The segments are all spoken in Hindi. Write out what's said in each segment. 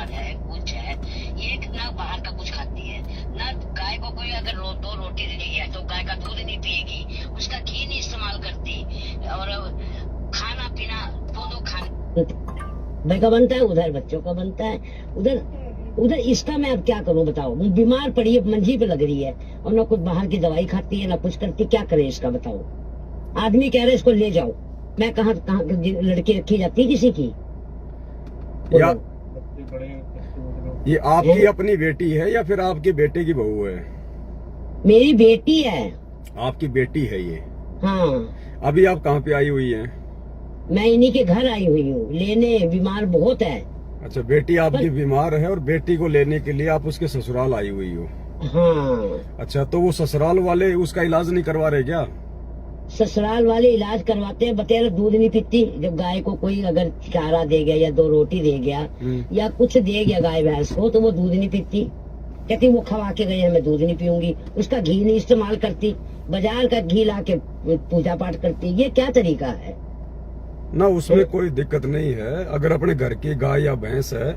सलाद है, कुछ है, ये ना बाहर का कुछ खाती है ना। गाय को कोई अगर दो रोटी दे दिया तो गाय का दूध नहीं पिएगी, उसका घी नहीं इस्तेमाल करती, और खाना पीना दो खाना भाई का बनता है, उधर बच्चों का बनता है, उधर उधर इसका मैं अब क्या करूं बताओ। वो बीमार पड़ी है, मंजी पे लग रही है, और ना कुछ बाहर की दवाई खाती है ना कुछ करती, क्या करे इसका बताओ। आदमी कह रहे इसको ले जाओ, मैं कहाँ कहाँ लड़की रखी जाती है किसी की। या ये आपकी अपनी बेटी है या फिर आपके बेटे की बहू है? मेरी बेटी है। आपकी बेटी है ये? हाँ। अभी आप कहाँ पे आई हुई हैं? मैं इन्हीं के घर आई हुई हूँ लेने, बीमार बहुत है। अच्छा, बेटी आपकी बीमार है और बेटी को लेने के लिए आप उसके ससुराल आई हुई हो? हाँ। अच्छा, तो वो ससुराल वाले उसका इलाज नहीं करवा रहे क्या? ससुराल वाले इलाज करवाते हैं, बतेरा दूध नहीं पीती। जब गाय को कोई अगर चारा दे गया या 2 रोटी दे गया या कुछ दे गया गाय भैंस को, तो वो दूध नहीं पीती। कहती वो खवा के गए हैं, मैं दूध नहीं पीऊंगी। उसका घी नहीं इस्तेमाल करती, बाजार का घी ला के पूजा पाठ करती। ये क्या तरीका है ना? उसमें कोई दिक्कत नहीं है। अगर अपने घर की गाय या भैंस है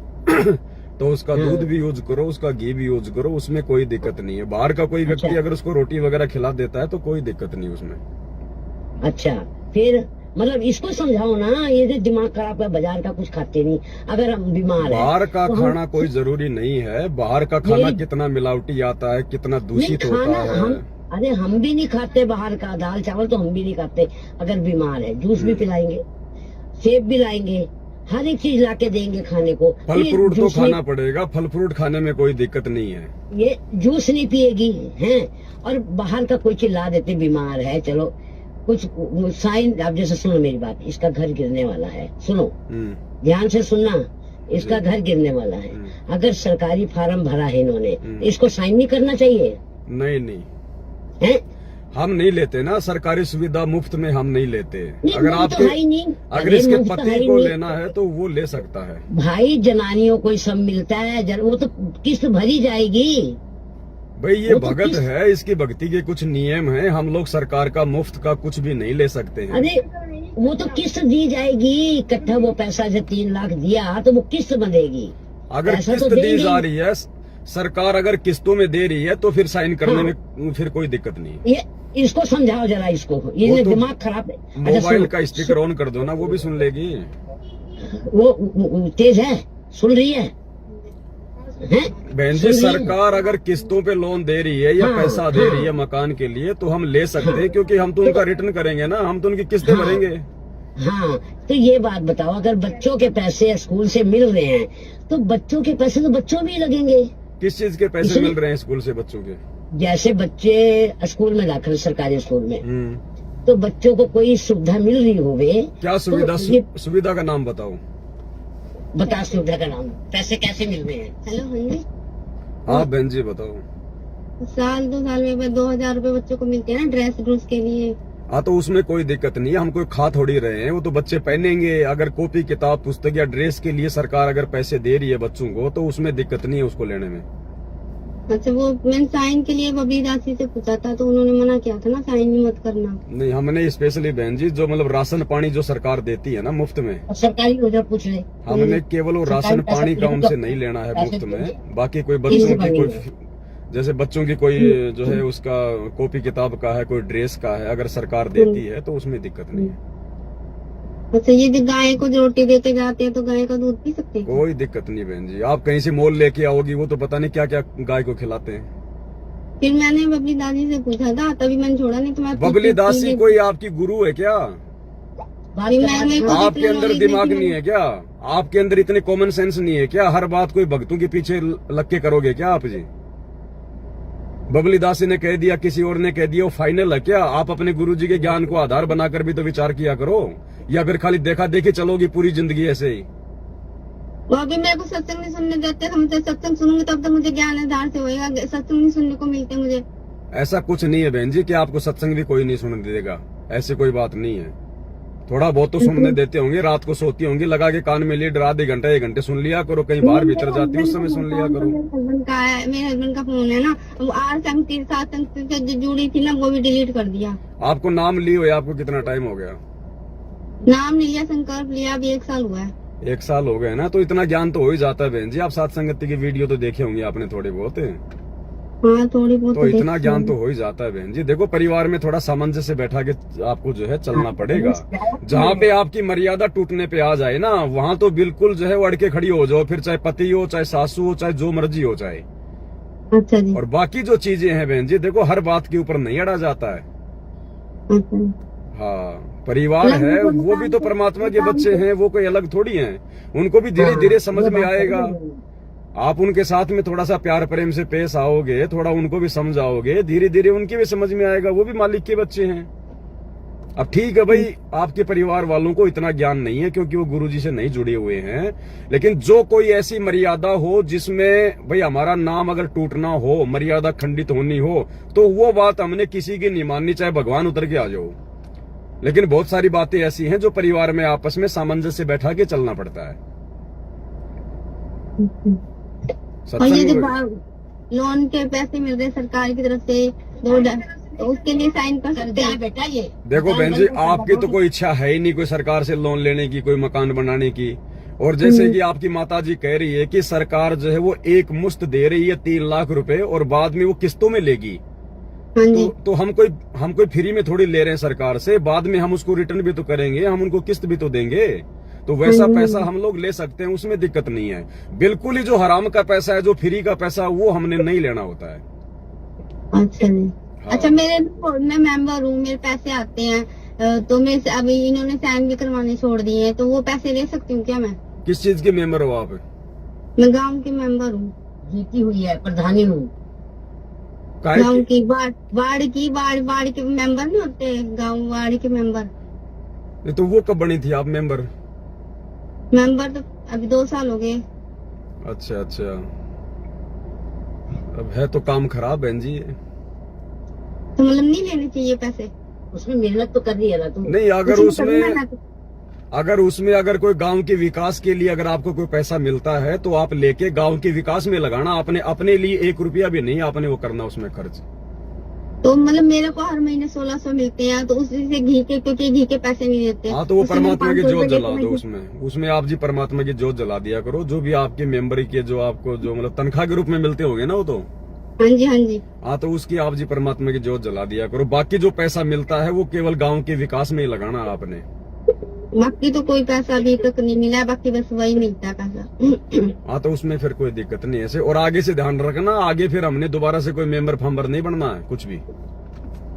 तो उसका दूध भी यूज करो, उसका घी भी यूज करो, उसमें कोई दिक्कत नहीं है। बाहर का कोई व्यक्ति अगर उसको रोटी वगैरह खिला देता है तो कोई दिक्कत नहीं उसमें। अच्छा, फिर मतलब इसको समझाओ ना, ये जो दिमाग खराब है, बाजार का कुछ खाते नहीं। अगर हम बीमार है, बाहर का तो खाना कोई जरूरी नहीं है। बाहर का खाना कितना मिलावटी आता है, कितना दूषित होता है। अरे हम भी नहीं खाते बाहर का, दाल चावल तो हम भी नहीं खाते। अगर बीमार है जूस भी पिलाएंगे, सेब भी लाएंगे, हर एक चीज लाके देंगे खाने को। फल फ्रूट तो खाना पड़ेगा, फल फ्रूट खाने में कोई दिक्कत नहीं है। ये जूस नहीं पिएगी हैं, और बाहर का कोई चीज ला देते। बीमार है, चलो कुछ साइन। आप जैसे सुनो मेरी बात, इसका घर गिरने वाला है, सुनो ध्यान से सुनना। इसका घर गिरने वाला है। अगर सरकारी फार्म भरा है इन्होंने, इसको साइन नहीं करना चाहिए? नहीं है? हम नहीं लेते ना सरकारी सुविधा, मुफ्त में हम नहीं लेते। नहीं, अगर आपके अगर इसके पति को नहीं लेना है तो वो ले सकता है। भाई जनानियों को सब मिलता है, वो तो किस्त भरी जाएगी। भाई ये भगत है, इसकी भक्ति के कुछ नियम हैं। हम लोग सरकार का मुफ्त का कुछ भी नहीं ले सकते हैं। अरे वो तो किस्त दी जाएगी इकट्ठा। वो पैसा जो 3 लाख दिया तो वो किस्त बंधेगी। अगर किस्त दी जा रही है, सरकार अगर किस्तों में दे रही है तो फिर साइन करने में फिर कोई दिक्कत नहीं है। ये इसको समझाओ जरा, इसको ये दिमाग खराब है। मोबाइल का स्पीकर ऑन कर दो ना, वो भी सुन लेगी। वो तेज है, सुन रही है। बहन जी, सरकार अगर किस्तों पे लोन दे रही है या पैसा दे रही है मकान के लिए तो हम ले सकते हैं, क्योंकि हम तो उनका रिटर्न करेंगे ना, हम तो उनकी किस्तें भरेंगे। हाँ, तो ये बात बताओ, अगर बच्चों के पैसे स्कूल से मिल रहे हैं तो बच्चों के पैसे तो बच्चों में ही लगेंगे। किस चीज के पैसे मिल रहे हैं स्कूल से बच्चों के? जैसे बच्चे स्कूल में दाखिल, सरकारी स्कूल में, तो बच्चों को कोई सुविधा मिल रही होवे। क्या सुविधा? सुविधा का नाम बताओ। बता सुविधा का नाम, पैसे कैसे मिल रहे हैं? हेलो हाँ जी। हाँ बहन जी बताओ। साल 2 साल में 2000 रूपए बच्चों को मिलते हैं ना ड्रेस के लिए। हाँ, तो उसमें कोई दिक्कत नहीं है। हम कोई खा थोड़ी रहे हैं, वो तो बच्चे पहनेंगे। अगर कॉपी किताब पुस्तक या ड्रेस के लिए सरकार अगर पैसे दे रही है बच्चों को तो उसमें दिक्कत नहीं है उसको लेने में। अच्छा, वो मैंने साइन के लिए बबली दासी से पूछा था तो उन्होंने मना किया था ना, साइन भी मत करना। नहीं, हमने स्पेशली बहन जी जो मतलब राशन पानी जो सरकार देती है ना मुफ्त में, सरकारी योजना पूछ रहे, हमने केवल वो राशन पानी का उनसे नहीं लेना है मुफ्त में। बाकी कोई बच्चों की कोई, जैसे बच्चों की कोई जो है उसका कॉपी किताब का है, कोई ड्रेस का है, अगर सरकार देती है तो उसमें दिक्कत नहीं है। अच्छा, ये जो गाय को जो रोटी देके जाते हैं तो गाय का दूध पी सकते हैं? कोई दिक्कत नहीं बहन जी। आप कहीं से मोल लेके आओगी, वो तो पता नहीं क्या क्या गाय को खिलाते हैं। फिर मैंने बबली दादी से पूछा था, तभी मैंने छोड़ा, नहीं तो मैं बबली दासी कोई आपकी गुरु है क्या? आपके अंदर दिमाग नहीं है क्या? आपके अंदर इतने कॉमन सेंस नहीं है क्या? हर बात कोई भक्तों के पीछे लग के करोगे क्या आप जी? बबली दासी ने कह दिया, किसी और ने कह दिया, वो फाइनल है क्या? आप अपने गुरुजी के ज्ञान को आधार बनाकर भी तो विचार किया करो, या फिर खाली देखा देखी चलोगी पूरी जिंदगी ऐसे ही? वो अभी मेरे को सत्संग नहीं सुनने देते। हम तो सत्संग सुनूंगी तब तो मुझे ज्ञान आधार से होएगा, सत्संग नहीं सुनने को मिलते मुझे। ऐसा कुछ नहीं है बहन जी कि आपको सत्संग भी कोई नहीं सुनने देगा, ऐसी कोई बात नहीं है। थोड़ा बहुत तो सुनने देते होंगे, रात को सोती होंगी, लगा के कान में लीड आधे घंटे 1 घंटे सुन लिया करो, कहीं बाहर भीतर जाती है उस समय सुन लिया करो। मेरे हस्बैंड का फोन है ना, वो 8 संग 7 संग से जो जुड़ी थी ना वो भी डिलीट कर दिया। आपको नाम ली हुई, आपको कितना टाइम हो गया? नाम नहीं लिया, संकल्प लिया, अभी 1 साल हुआ है। 1 साल हो गए ना, तो इतना ज्ञान तो हो ही जाता है बहन जी। आप साथ संगति की वीडियो तो देखे होंगे आपने थोड़ी बहुत, हाँ थोड़ी बहुत तो इतना देखी ज्ञान है। तो हो ही जाता है बहन जी। देखो परिवार में थोड़ा सामंजस्य से बैठा के आपको जो है चलना पड़ेगा। जहाँ पे आपकी मर्यादा टूटने पे आ जाए ना, वहां तो बिल्कुल जो है वो अड़के खड़ी हो जाओ, फिर चाहे पति हो, चाहे सासू हो, चाहे जो मर्जी हो चाहे। अच्छा जी। और बाकी जो चीजें हैं बहन जी, देखो हर बात के ऊपर नहीं अड़ा जाता है। अच्छा। हाँ, परिवार है वो भी तो परमात्मा के बच्चे हैं, वो कोई अलग थोड़ी हैं। उनको भी धीरे धीरे समझ में आएगा। आप उनके साथ में थोड़ा सा प्यार प्रेम से पेश आओगे, थोड़ा उनको भी समझाओगे, धीरे धीरे उनकी भी समझ में आएगा, वो भी मालिक के बच्चे हैं। अब ठीक है भाई, आपके परिवार वालों को इतना ज्ञान नहीं है क्योंकि वो गुरुजी से नहीं जुड़े हुए हैं, लेकिन जो कोई ऐसी मर्यादा हो जिसमें भाई हमारा नाम अगर टूटना हो, मर्यादा खंडित होनी हो, तो वो बात हमने किसी की नहीं माननी, चाहे भगवान उतर के आ जाओ। लेकिन बहुत सारी बातें ऐसी हैं जो परिवार में आपस में सामंजस्य से बैठा के चलना पड़ता है। और ये जो सत्संग लोन के पैसे मिल रहे हैं सरकार की तरफ से 2,000, तो उसके लिए साइन कर सकते हैं बेटा ये देखो बहन जी, आपकी तो कोई इच्छा है ही नहीं कोई सरकार से लोन लेने की, कोई मकान बनाने की। और जैसे कि आपकी माता जी कह रही है कि सरकार जो है वो एक मुश्त दे रही है 3 लाख रुपए, और बाद में वो किस्तों में लेगी। हाँ जी। तो हम कोई फ्री में थोड़ी ले रहे हैं सरकार से, बाद में हम उसको रिटर्न भी तो करेंगे, हम उनको किस्त भी तो देंगे। तो वैसा पैसा हम लोग ले सकते हैं, उसमें दिक्कत नहीं है। बिल्कुल ही जो हराम का पैसा है, जो फ्री का पैसा, वो हमने नहीं लेना होता है। अच्छा जी। हाँ। अच्छा, मैं मेंबर हूँ, मेरे पैसे आते हैं, तो मैं अभी इन्होंने साइन भी करवाने छोड़ दिए हैं, तो वो पैसे ले सकती हूँ क्या मैं? किस चीज के मेंबर हो आप? मैं गांव की मेंबर हूँ, जीती हुई है, प्रधानी हूँ। काहे गांव की? की वार्ड के मेंबर नहीं होते, गांव वार्ड के मेंबर। नहीं, तो वो कब बनी थी आप मेंबर? तो अभी 2 साल हो गए। अच्छा अच्छा, अब है तो काम खराब बहन जी। तो मतलब नहीं लेने चाहिए पैसे? उसमें मेहनत तो कर रही है ना तुम। नहीं, अगर उसमें उसमें कभी मेहनत- अगर कोई गांव के विकास के लिए अगर आपको कोई पैसा मिलता है तो आप लेके गांव के विकास में लगाना। आपने अपने लिए 1 रुपया भी नहीं आपने वो करना उसमें खर्च। तो मतलब मेरे को हर महीने 1600 मिलते हैं, तो उसी से घी के, क्योंकि घी के पैसे नहीं देते। हाँ, तो वो उससे मैं परमात्मा की 500 जोत रुपए जला लेके दो उसमें आप जी परमात्मा की जोत जला दिया करो। जो भी आपके मेंबर के जो आपको जो मतलब तनख्वाह के रूप में मिलते होंगे ना, वो तो हाँ जी हाँ जी। हाँ, तो उसकी आप जी परमात्मा की जोत जला दिया करो। बाकी जो पैसा मिलता है वो केवल गांव के विकास में ही लगाना आपने। बाकी तो कोई पैसा अभी तक नहीं मिला है, बाकी बस वही मिलता है पैसा। हाँ, तो उसमें फिर कोई दिक्कत नहीं है ऐसे। और आगे से ध्यान रखना, आगे फिर हमने दोबारा से कोई मेंबर फंबर नहीं बनना है कुछ भी।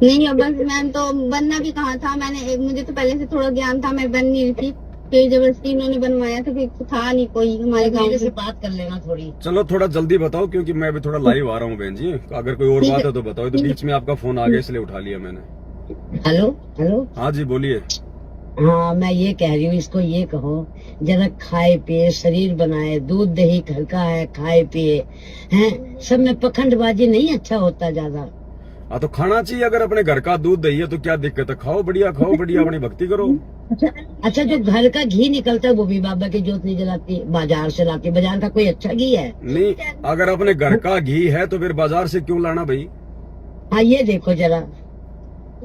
नहीं, अब बस मैं तो बनना भी कहाँ था, मुझे तो पहले से थोड़ा ज्ञान था, मैं बन नहीं रही थी, फिर जबरदस्ती इन्होंने बनवाया था, फिर था नहीं कोई हमारे गाँव मेरे से। से बात कर लेना थोड़ी। चलो थोड़ा जल्दी बताओ, क्योंकि मैं भी थोड़ा लाइव आ रहा हूँ बहन जी। अगर कोई और ठीक है। बात है तो बताओ। तो बीच में आपका फोन आ गया इसलिए उठा लिया मैंने। हेलो। हाँ जी, बोलिए। हाँ, मैं ये कह रही हूँ, इसको ये कहो जरा खाए पिए, शरीर बनाए, दूध दही घर का है, खाए पिए हैं। सब में पखंडबाजी नहीं अच्छा होता ज्यादा। हाँ, तो खाना चाहिए। अगर अपने घर का दूध दही है तो क्या दिक्कत है? खाओ बढ़िया, अपनी भक्ति करो। अच्छा, जो घर का घी निकलता है वो भी बाबा की जोत नहीं जलाती, बाजार से लाती। बाजार का कोई अच्छा घी है? नहीं, अगर अपने घर का घी है तो फिर बाजार से क्यों लाना भाई? हाँ, ये देखो जरा।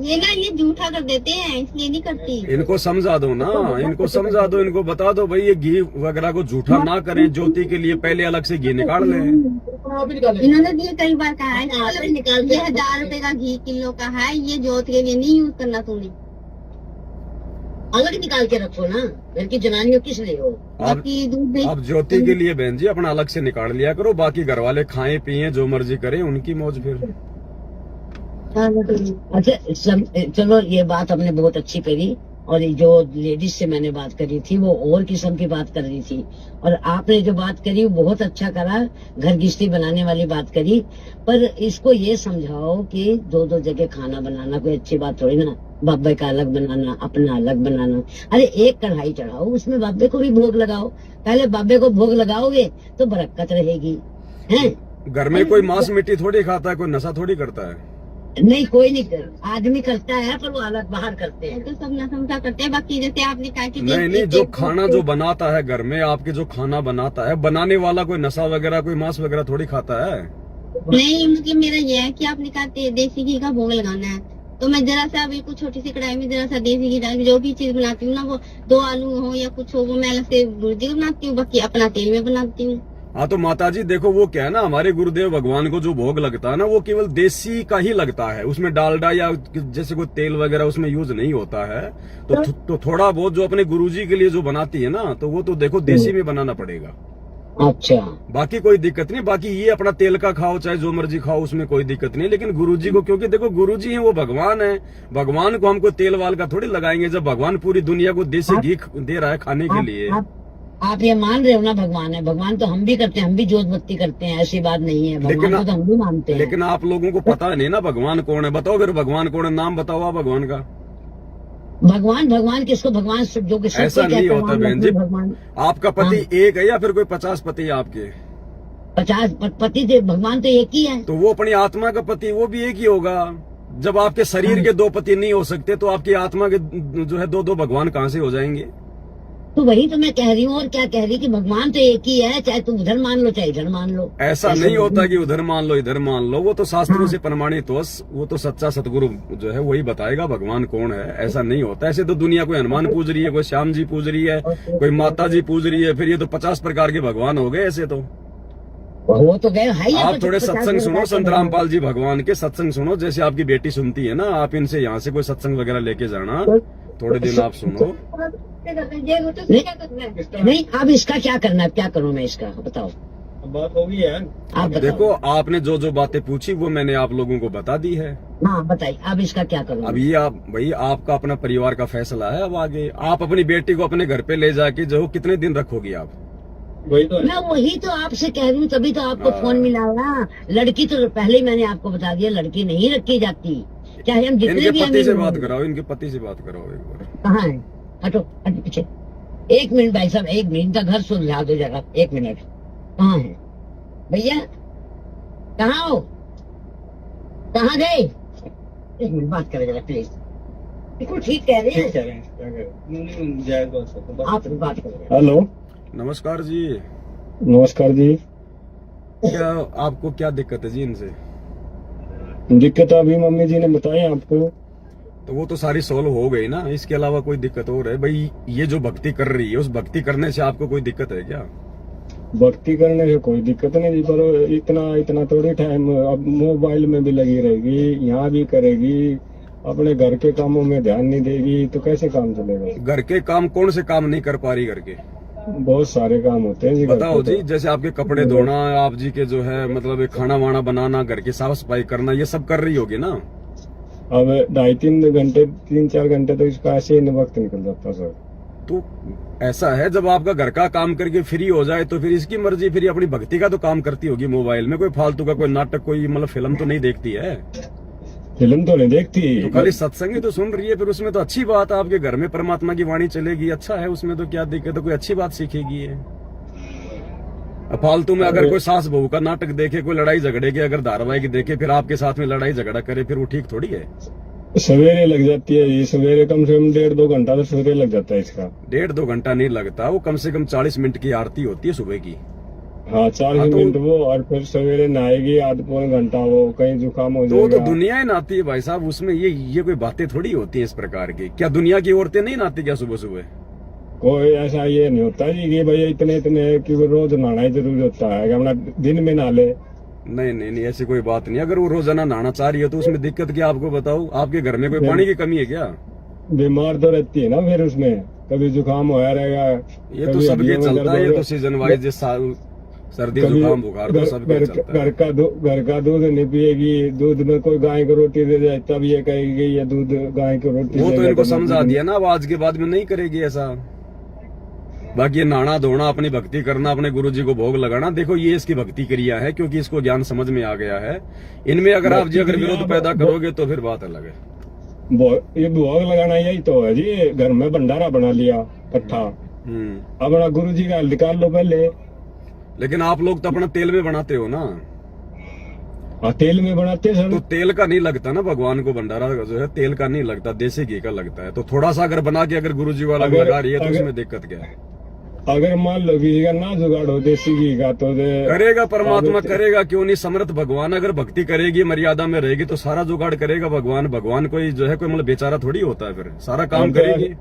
ये झूठा कर देते हैं, इसलिए नहीं करती। इनको समझा दो ना, इनको समझा दो, इनको बता दो भाई ये घी वगैरह को झूठा ना करें। ज्योति के लिए पहले अलग से घी निकाल लें। इन्होंने भी कई बार कहा है, ये 1000 रुपए का घी किलो का है, ये जोत के लिए नहीं यूज करना तूने। अलग निकाल के रखो ना, घर की जनानियों किस लिए हो? बाकी दूध दही आप ज्योति के लिए बहन जी अपना अलग से निकाल लिया करो। बाकी घर वाले खाएं पिए जो मर्जी करें, उनकी मौज फिर। अच्छा, चलो ये बात हमने बहुत अच्छी करी। और जो लेडीज से मैंने बात करी थी वो और किस्म की बात कर रही थी, और आपने जो बात करी वो बहुत अच्छा करा, घर गृहस्थी बनाने वाली बात करी। पर इसको ये समझाओ कि 2-2 जगह खाना बनाना कोई अच्छी बात थोड़ी ना। बाबे का अलग बनाना, अपना अलग बनाना। अरे एक कढ़ाई चढ़ाओ, उसमें बाबे को भी भोग लगाओ। पहले बाबे को भोग लगाओगे तो बरकत रहेगी, हैं? घर में कोई मांस मिट्टी थोड़ी खाता है, कोई नशा थोड़ी करता है। नहीं, कोई नहीं आदमी करता है, पर वो अलग बाहर करते हैं। तो सब नशा करते हैं। बाकी जैसे आपने कहा कि नहीं, जो खाना जो बनाता है घर में, आपके जो खाना बनाता है, बनाने वाला कोई नशा वगैरह कोई मांस वगैरह थोड़ी खाता है। नहीं, मतलब मेरा ये है कि आपने कहा देसी घी का भोग लगाना है, तो मैं जरा सा अभी कुछ छोटी सी कढ़ाई में जरा सा देसी घी डाल के जो भी चीज बनाती हूँ ना, वो 2 आलू हो या कुछ हो, वो मैं अलग से भुर्जी बनाती हूँ, बाकी अपना तेल में बनाती हूँ। हाँ तो माताजी देखो वो क्या है ना, हमारे गुरुदेव भगवान को जो भोग लगता है ना वो केवल देसी का ही लगता है, उसमें डालडा या जैसे कोई तेल वगैरह उसमें यूज नहीं होता है। तो थोड़ा बहुत जो अपने गुरुजी के लिए जो बनाती है ना, तो वो तो देखो देसी में बनाना पड़ेगा। अच्छा, बाकी कोई दिक्कत नहीं, बाकी ये अपना तेल का खाओ चाहे जो मर्जी खाओ, उसमें कोई दिक्कत नहीं। लेकिन गुरुजी को, क्योंकि देखो गुरुजी हैं, वो भगवान है, भगवान को हमको तेल वाल का थोड़ी लगाएंगे, जब भगवान पूरी दुनिया को देसी घी दे रहा है खाने के लिए। आप ये मान रहे हो ना भगवान है, भगवान तो हम भी करते हैं, हम भी जोत बत्ती करते हैं, ऐसी बात नहीं है, भगवान को तो हम भी मानते हैं। लेकिन आप लोगों को पता नहीं ना भगवान कौन है। बताओ फिर भगवान कौन है, नाम बताओ आप भगवान का। भगवान किसको भगवान जो कि ऐसा नहीं होता बहन जी। भगवान आपका पति एक है या फिर कोई 50 पति है आपके? 50 पति थे, भगवान तो एक ही है। तो वो अपनी आत्मा का पति वो भी एक ही होगा। जब आपके शरीर के 2 पति नहीं हो सकते तो आपकी आत्मा के जो है 2 भगवान कहाँ से हो जाएंगे? तो वही तो मैं कह रही हूँ, और क्या कह रही कि भगवान तो एक ही है, चाहे तुम उधर मान लो चाहे इधर मान लो। ऐसा नहीं होता कि उधर मान लो इधर मान लो, वो तो शास्त्रों से प्रमाणित हो, वो तो सच्चा सतगुरु जो है वही बताएगा भगवान कौन है। ऐसा नहीं होता। ऐसे तो दुनिया कोई हनुमान पूज रही है, कोई श्याम जी पूज रही है, कोई माता जी पूज रही है, फिर ये तो 50 प्रकार के भगवान हो गए ऐसे तो। वो तो गए है। आप थोड़े सत्संग सुनो, संत रामपाल जी भगवान के सत्संग सुनो, जैसे आपकी बेटी सुनती है ना, आप इनसे यहाँ से कोई सत्संग वगैरह लेके जाना, थोड़े दिन आप सुनो। नहीं, अब इसका क्या करना है, क्या करूँ मैं इसका, बताओ। बात होगी है। आप बताओ। देखो आपने जो बातें पूछी वो मैंने आप लोगों को बता दी है। हाँ बताइए, अब इसका क्या करूँ। अब ये आप भाई आपका अपना परिवार का फैसला है। अब आगे आप अपनी बेटी को अपने घर पे ले जाके जो कितने दिन रखोगी आप? वही तो है। मैं वही तो आपसे कह रही हूँ, तभी तो आपको फोन मिला ना। लड़की तो पहले ही मैंने आपको बता दिया, लड़की नहीं रखी जाती, चाहे हम जितने इनके भी पति से अमीर बात हों। कराओ, इनके पति से बात कराओ एक बार। कहाँ है? हटो हटो पीछे। 1 मिनट भाई साहब, 1 मिनट, इनका घर सुलझा दो जरा, 1 मिनट। कहाँ है भैया, कहाँ हो, कहाँ गए? 1 मिनट बात करें जरा प्लीज। बिल्कुल ठीक कह रहे ठीक हैं कह रहे हैं, जायज बात है। आप, बात करें। हेलो, नमस्कार जी। नमस्कार जी। क्या आपको क्या दिक्कत है जी इनसे? दिक्कत अभी मम्मी जी ने बताई आपको। तो वो तो सारी सोल्व हो गई ना, इसके अलावा कोई दिक्कत और है? भाई ये जो भक्ति कर रही है, उस भक्ति करने से आपको कोई दिक्कत है क्या? भक्ति करने से कोई दिक्कत नहीं जी, पर इतना थोड़ी टाइम अब मोबाइल में भी लगी रहेगी, यहाँ भी करेगी, अपने घर के कामों में ध्यान नहीं देगी, तो कैसे काम चलेगा? घर के काम कौन से काम नहीं कर पा रही घर के? बहुत सारे काम होते हैं जी घर बताओ पे जी, जैसे आपके कपड़े धोना, आप जी के जो है मतलब खाना वाना बनाना, घर की साफ सफाई करना, ये सब कर रही होगी ना? अब 2.5-3 घंटे 3-4 घंटे तो इसका ऐसे ही वक्त निकल जाता सर। तो ऐसा है, जब आपका घर का काम करके फ्री हो जाए तो फिर इसकी मर्जी, फिर अपनी भक्ति का तो काम करती होगी मोबाइल में। कोई फालतू का कोई नाटक, कोई मतलब फिल्म तो नहीं देखती है? फिल्म तो नहीं देखती, तो खाली सत्संग ही तो सुन रही है, फिर उसमें तो अच्छी बात है, आपके घर में परमात्मा की वाणी चलेगी, अच्छा है, उसमें तो क्या दिक्कत है, कोई अच्छी बात सीखेगी है। अब फालतू में अगर कोई सास बहू का नाटक देखे, कोई लड़ाई झगड़े के अगर धारावाहिक देखे, फिर आपके साथ में लड़ाई झगड़ा करे, फिर वो ठीक थोड़ी है। सवेरे लग जाती है ये, सवेरे कम से कम 1.5-2 घंटा तो सवेरे लग जाता है इसका। 1.5-2 घंटा नहीं लगता, वो कम से कम 40 मिनट की आरती होती है सुबह की। हाँ 40 तो- मिनट वो, और फिर सवेरे नहाएगी 8-पौने घंटा, वो कहीं जुकाम हो तो वो तो जाएगा। दुनिया ही नहाती है भाई साहब, उसमें ये कोई बातें थोड़ी होती है इस प्रकार की। क्या दुनिया की औरतें नहीं नहाती क्या सुबह सुबह? कोई ऐसा ये नहीं होता जी कि भाई इतने कि वो रोज नहाना ही जरूरी होता है कि अपना दिन में नहा ले। नहीं, ऐसी कोई बात नहीं। अगर वो रोजाना नहाना चाह रही है तो उसमें दिक्कत क्या आपको बताओ? आपके घर में कोई पानी की कमी है क्या? बीमार तो रहती है ना फिर उसमें, कभी जुकाम होया रहेगा। ये तो कभी सबके हड्डियों में चलता दर्द है, ये हो- तो सीजन वाइज, सर्दी कभी जुकाम बुखार तो सबके चलता है। घर का दूध नहीं पिएगी, दूध में कोई गाय को रोटी दे जाए तब ये कहेगी ये दूध गाय को रोटी वो तो देगा इनको मैं समझा दूध दिया ना, अब आज के बाद में नहीं करेगी ऐसा। बाकी ये नहाना धोना, अपनी भक्ति करना, अपने गुरु जी को भोग लगाना, देखो ये इसकी भक्ति क्रिया है, क्योंकि इसको ज्ञान समझ में आ गया है। इनमें अगर आप जी अगर विरोध पैदा करोगे तो फिर बात अलग है। ये भोग लगाना यही तो है जी, घर में भंडारा बना लिया इकट्ठा, अपना गुरु जी का निकाल लो पहले। लेकिन आप लोग तो अपना तेल में बनाते हो ना? हाँ तेल में बनाते सर। तो तेल का नहीं लगता ना भगवान को, भंडारा जो है तेल का नहीं लगता, देसी घी का लगता है। तो थोड़ा सा अगर बना के अगर गुरुजी वाला अगर- लगा रही है तो अगर- उसमें दिक्कत क्या है? अगर मान लो किसी का ना जुगाड़ हो देसी घी का तो करेगा परमात्मा, करेगा क्यों नहीं। समर्थ भगवान अगर भक्ति करेगी, मर्यादा में रहेगी तो सारा जुगाड़ करेगा भगवान। भगवान कोई जो है कोई मतलब बेचारा थोड़ी होता है, फिर सारा काम करेगी।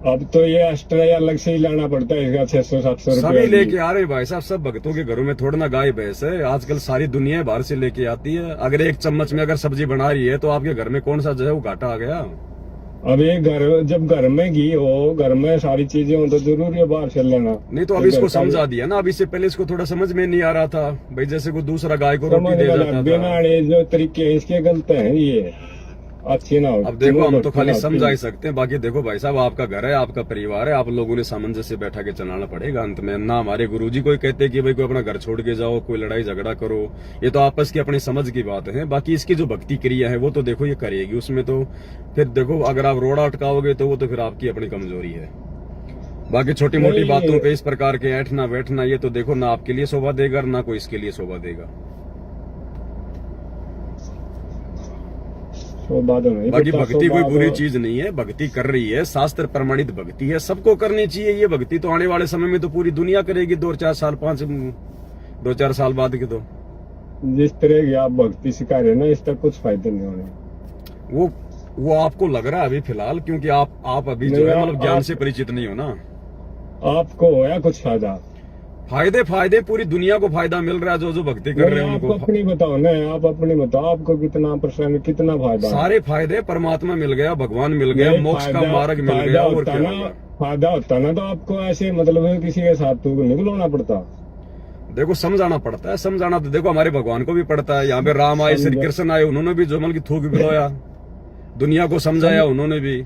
अब तो ये एक्स्ट्रा अलग से ही लाना पड़ता है इसका 600-700 सभी रुपया। लेके आ रहे भाई साहब, सब भक्तों के घरों में थोड़ा ना गाय भैंस है। आजकल सारी दुनिया बाहर से लेके आती है। अगर एक चम्मच में अगर सब्जी बना रही है तो आपके घर में कौन सा जो है वो घाटा आ गया। अब ये जब घर में घी हो, घर में सारी चीजें हो तो जरूरी है बाहर से लेना। नहीं तो अब इसको समझा दिया ना। अब इससे पहले इसको थोड़ा समझ में नहीं आ रहा था भाई, जैसे कोई दूसरा गाय को रोटी दे जाता था। बिना जो तरीके हैं इसके गलत है ये, अच्छी ना हो। अब देखो हम तो खाली समझा ही सकते हैं, बाकी देखो भाई साहब आपका घर है, आपका परिवार है, आप लोगों ने सामंजस्य बैठा के चलाना पड़ेगा। अंत में ना हमारे गुरुजी कोई कहते कि भाई कोई अपना घर छोड़ के जाओ, कोई लड़ाई झगड़ा करो, ये तो आपस की अपनी समझ की बात है। बाकी इसकी जो भक्ति क्रिया है वो तो देखो ये करेगी, उसमें तो फिर देखो अगर आप रोड़ा अटकाओगे तो वो तो फिर आपकी अपनी कमजोरी है। बाकी छोटी मोटी बातों पे इस प्रकार के ऐठना बैठना ये तो देखो ना आपके लिए शोभा देगा ना कोई इसके लिए शोभा देगा। बाकी भक्ति कोई बुरी चीज नहीं है, भक्ति कर रही है, शास्त्र प्रमाणित भक्ति है, सबको करनी चाहिए ये भक्ति। तो आने वाले समय में तो पूरी दुनिया करेगी 2-4 साल 2-4 साल बाद के। तो जिस तरह की आप भक्ति सिखा रहे ना इसका कुछ फायदा नहीं होने। वो आपको लग रहा है अभी फिलहाल, क्योंकि आप अभी जो है मतलब ज्ञान से परिचित नहीं हो ना। आपको होया कुछ फायदे पूरी दुनिया को फायदा मिल रहा है जो भक्ति कर रहे हैं उनको। अपनी बताओ ना, आप अपनी बताओ आपको कितना परसेंट कितना फायदा। सारे फायदे परमात्मा मिल गया, भगवान मिल गया, मोक्ष का मार्ग मिल गया। और क्या फायदा होता ना तो आपको ऐसे मतलब किसी के साथ तो नहीं बुलाना पड़ता। देखो समझाना पड़ता है, समझाना तो देखो हमारे भगवान को भी पड़ता है। यहाँ पे राम आए, श्री कृष्ण आए, उन्होंने भी जो मतलब थूक बिलोया, दुनिया को समझाया उन्होंने भी।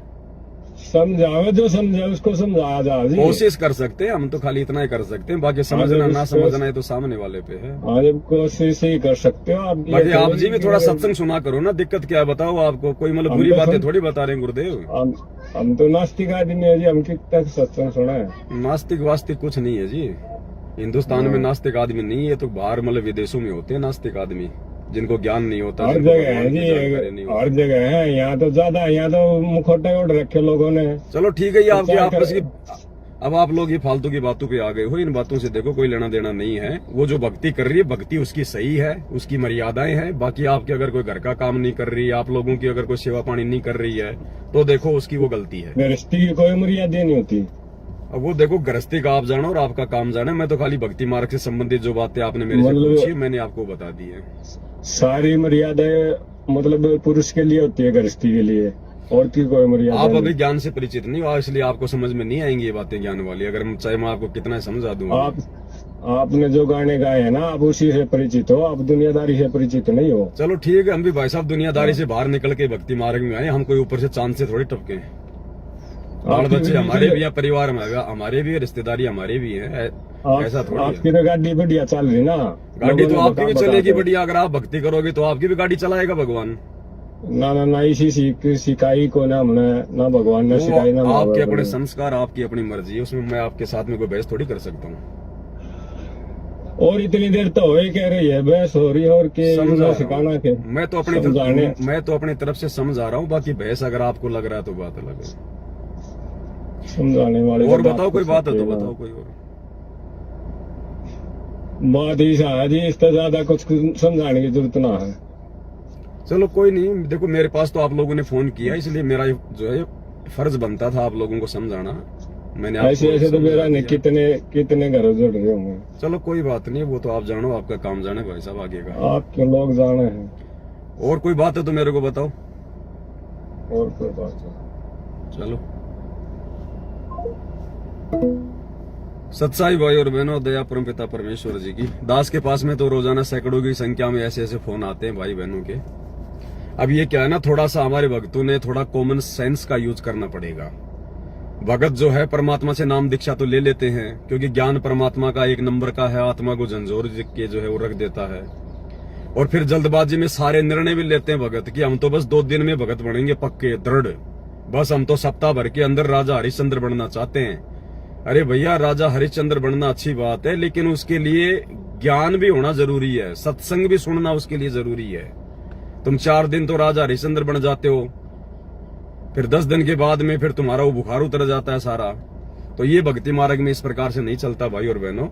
समझाओ जो समझा उसको समझाया जा। कोशिश कर सकते हैं हम तो, खाली इतना ही कर सकते हैं। बाकी समझना ना समझना है तो सामने वाले पे है। आज कोशिश ही कर सकते हो आप। बाकी आप जी भी थोड़ा सत्संग सुना करो ना, दिक्कत क्या है बताओ आपको। कोई मतलब बुरी बातें थोड़ी बता रहे हैं गुरुदेव। हम तो नास्तिक आदमी है जी, हम कितना सत्संग सुना है। नास्तिक वास्तिक कुछ नहीं है जी, हिंदुस्तान में नास्तिक आदमी नहीं है। तो बाहर मतलब विदेशों में होते हैं नास्तिक आदमी, जिनको ज्ञान नहीं होता। हर जगह है जी, हर जगह है। यहाँ तो ज्यादा, यहाँ तो मुखौटे ओढ़ रखे लोगों ने। चलो ठीक है, ये आपकी आपस की। अब आप लोग ये फालतू की बातों पे आ गए हो, इन बातों से देखो कोई लेना देना नहीं है। वो जो भक्ति कर रही है, भक्ति उसकी सही है, उसकी मर्यादाएं हैं। बाकी आपके अगर कोई घर का काम नहीं कर रही है, आप लोगों की अगर कोई सेवा पानी नहीं कर रही है तो देखो उसकी वो गलती है। गृहस्थी की कोई मर्यादा नहीं होती। अब वो देखो गृहस्थी का आप जानो और आपका काम जाने। मैं तो खाली भक्ति मार्ग से संबंधित जो बातें आपने मेरे से पूछी मैंने आपको बता दी है। सारी मर्यादाएं मतलब पुरुष के लिए होती है, गृहस्थी के लिए, और की कोई मर्यादा। आप अभी ज्ञान से परिचित नहीं हो, इसलिए आपको समझ में नहीं आएंगी ये बातें ज्ञान वाली। अगर चाहे मैं आपको कितना समझा दूं। आपने जो गाने गाए हैं ना, आप उसी से परिचित हो, आप दुनियादारी से परिचित नहीं हो। चलो ठीक है, हम भी भाई साहब दुनियादारी से बाहर निकल के भक्ति मार्ग में आए। हम कोई ऊपर से चांद से थोड़ी टपके हैं। बाल बच्चे हमारे भी है, परिवार में हमारे भी है, रिश्तेदारी हमारे भी है, ऐसा थोड़ी। आपकी तो गाड़ी बढ़िया चल रही ना। गाड़ी तो आपकी भी चलेगी बढ़िया। अगर आप भक्ति करोगे तो आपकी भी गाड़ी चलाएगा भगवान। ना इसी सिखाई को ना हमने, ना भगवान ने सिखाई ना। आपके अपने संस्कार, आपकी अपनी मर्जी है, उसमें मैं आपके साथ में कोई बहस थोड़ी कर सकता हूँ। और इतनी देर तो हो ही कह रही है, बहस हो रही है और सिखाना के। मैं तो अपनी तरफ से समझा रहा हूँ। बाकी बहस अगर आपको लग रहा है तो बात अलग है। समझाने वाले और बताओ कोई बात है तो बताओ कोई और बात। ही जी इससे ज्यादा कुछ समझाने की जरूरत ना है। चलो कोई नहीं, देखो मेरे पास तो आप लोगों ने फोन किया, इसलिए मेरा जो है फर्ज बनता था आप लोगों को समझाना। मैंने ऐसे तो मेरा नहीं, कितने घर जुड़ रहे होंगे। चलो कोई बात नहीं, वो तो आप जानो, आपका काम जाने भाई साहब आगे का। आपके लोग जाने हैं। और कोई बात है तो मेरे को बताओ। और कोई बात है चलो। सत्साई भाई और बहनों, दया परम पिता परमेश्वर जी की। दास के पास में तो रोजाना सैकड़ों की संख्या में ऐसे फोन आते हैं भाई बहनों के। अब ये क्या है ना, थोड़ा सा हमारे भक्तों ने थोड़ा कॉमन सेंस का यूज करना पड़ेगा। भगत जो है परमात्मा से नाम दीक्षा तो ले लेते हैं, क्योंकि ज्ञान परमात्मा का एक नंबर का है, आत्मा को झंझोर के जो है वो रख देता है। और फिर जल्दबाजी में सारे निर्णय भी लेते हैं भगत कि हम तो बस 2 दिन में भगत बनेंगे पक्के दृढ़, बस हम तो सप्ताह भर के अंदर राजा हरिश्चंद्र बनना चाहते हैं। अरे भैया, राजा हरिश्चंद्र बनना अच्छी बात है, लेकिन उसके लिए ज्ञान भी होना जरूरी है, सत्संग भी सुनना उसके लिए जरूरी है। तुम 4 दिन तो राजा हरिश्चंद्र बन जाते हो, फिर 10 दिन के बाद में फिर तुम्हारा वो बुखार उतर जाता है सारा, तो ये भक्ति मार्ग में इस प्रकार से नहीं चलता भाई और बहनों।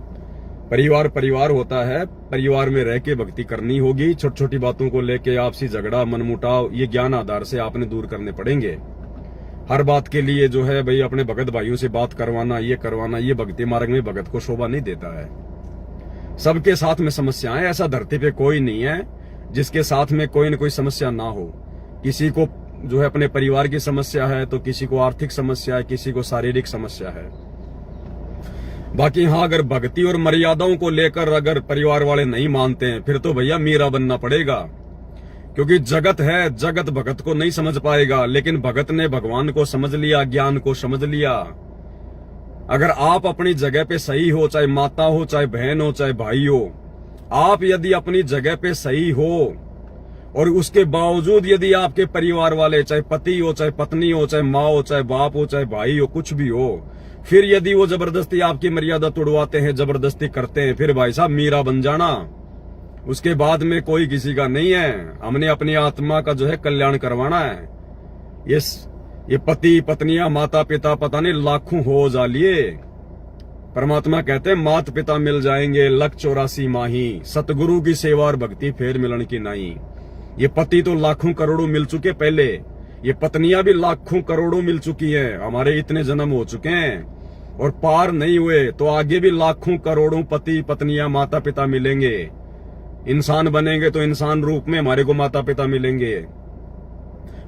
परिवार परिवार होता है, परिवार में रह के भक्ति करनी होगी। छोटी छोटी बातों को लेके आपसी झगड़ा मनमुटाव ये ज्ञान आधार से आपने दूर करने पड़ेंगे। हर बात के लिए जो है भाई अपने भगत भाइयों से बात करवाना, ये करवाना, ये भक्ति मार्ग में भगत को शोभा नहीं देता है। सबके साथ में समस्याएं, ऐसा धरती पे कोई नहीं है जिसके साथ में कोई न कोई समस्या ना हो। किसी को जो है अपने परिवार की समस्या है, तो किसी को आर्थिक समस्या है, किसी को शारीरिक समस्या है। बाकी हाँ, अगर भक्ति और मर्यादाओं को लेकर अगर परिवार वाले नहीं मानते हैं, फिर तो भैया मीरा बनना पड़ेगा। क्योंकि जगत है, जगत भगत को नहीं समझ पाएगा, लेकिन भगत ने भगवान को समझ लिया, ज्ञान को समझ लिया। अगर आप अपनी जगह पे सही हो, चाहे माता हो, चाहे बहन हो, चाहे भाई हो, आप यदि अपनी जगह पे सही हो और उसके बावजूद यदि आपके परिवार वाले, चाहे पति हो, चाहे पत्नी हो, चाहे माँ हो, चाहे बाप हो, चाहे भाई हो, कुछ भी हो, फिर यदि वो जबरदस्ती आपकी मर्यादा तोड़वाते हैं, जबरदस्ती करते हैं, फिर भाई साहब मीरा बन जाना। उसके बाद में कोई किसी का नहीं है। हमने अपनी आत्मा का जो है कल्याण करवाना है। ये पति पत्नियां माता पिता पता नहीं लाखों हो जा लिए। परमात्मा कहते हैं मात पिता मिल जाएंगे लख 84 माही, सतगुरु की सेवा और भक्ति फेर मिलन की नहीं। ये पति तो लाखों करोड़ों मिल चुके पहले, ये पत्नियां भी लाखों करोड़ों मिल चुकी हैं। हमारे इतने जन्म हो चुके हैं और पार नहीं हुए, तो आगे भी लाखों करोड़ों पति पत्नियां माता पिता मिलेंगे। इंसान बनेंगे तो इंसान रूप में हमारे को माता पिता मिलेंगे।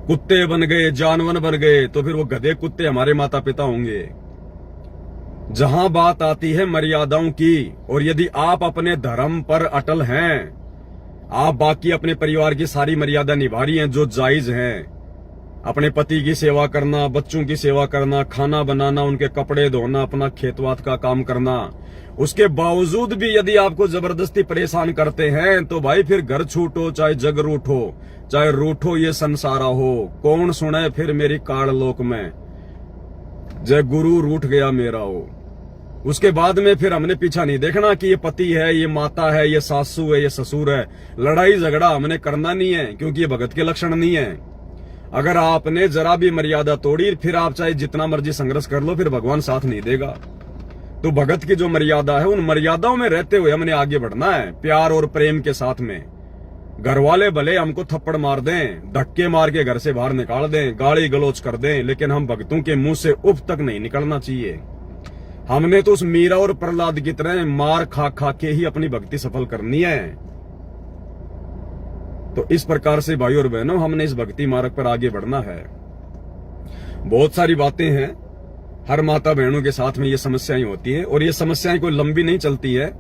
कुत्ते बन गए, जानवर बन गए, तो फिर वो गधे कुत्ते हमारे माता पिता होंगे। जहां बात आती है मर्यादाओं की, और यदि आप अपने धर्म पर अटल हैं, आप बाकी अपने परिवार की सारी मर्यादा निभा रही हैं जो जायज हैं, अपने पति की सेवा करना, बच्चों की सेवा करना, खाना बनाना, उनके कपड़े धोना, अपना खेतवात का काम करना, उसके बावजूद भी यदि आपको जबरदस्ती परेशान करते हैं, तो भाई फिर घर छूटो, चाहे जग रूठो, चाहे रूठो ये संसारा हो, कौन सुने फिर मेरी काल लोक में, जय गुरु रूठ गया मेरा हो। उसके बाद में फिर हमने पीछा नहीं देखना कि ये पति है, ये माता है, ये सासू है, ये ससुर है। लड़ाई झगड़ा हमने करना नहीं है, क्योंकि ये भगत के लक्षण नहीं है। अगर आपने जरा भी मर्यादा तोड़ी, फिर आप चाहे जितना मर्जी संघर्ष कर लो, फिर भगवान साथ नहीं देगा। तो भगत की जो मर्यादा है, उन मर्यादाओं में रहते हुए हमने आगे बढ़ना है, प्यार और प्रेम के साथ में। घर वाले भले हमको थप्पड़ मार दें, धक्के मार के घर से बाहर निकाल दें, गाली गलौज कर दें, लेकिन हम भक्तों के मुंह से उफ तक नहीं निकलना चाहिए। हमने तो उस मीरा और प्रहलाद की तरह मार खा खा के ही अपनी भक्ति सफल करनी है। तो इस प्रकार से भाई और बहनों, हमने इस भक्ति मार्ग पर आगे बढ़ना है। बहुत सारी बातें हैं, हर माता बहनों के साथ में ये समस्याएं होती हैं, और ये समस्याएं कोई लंबी नहीं चलती है।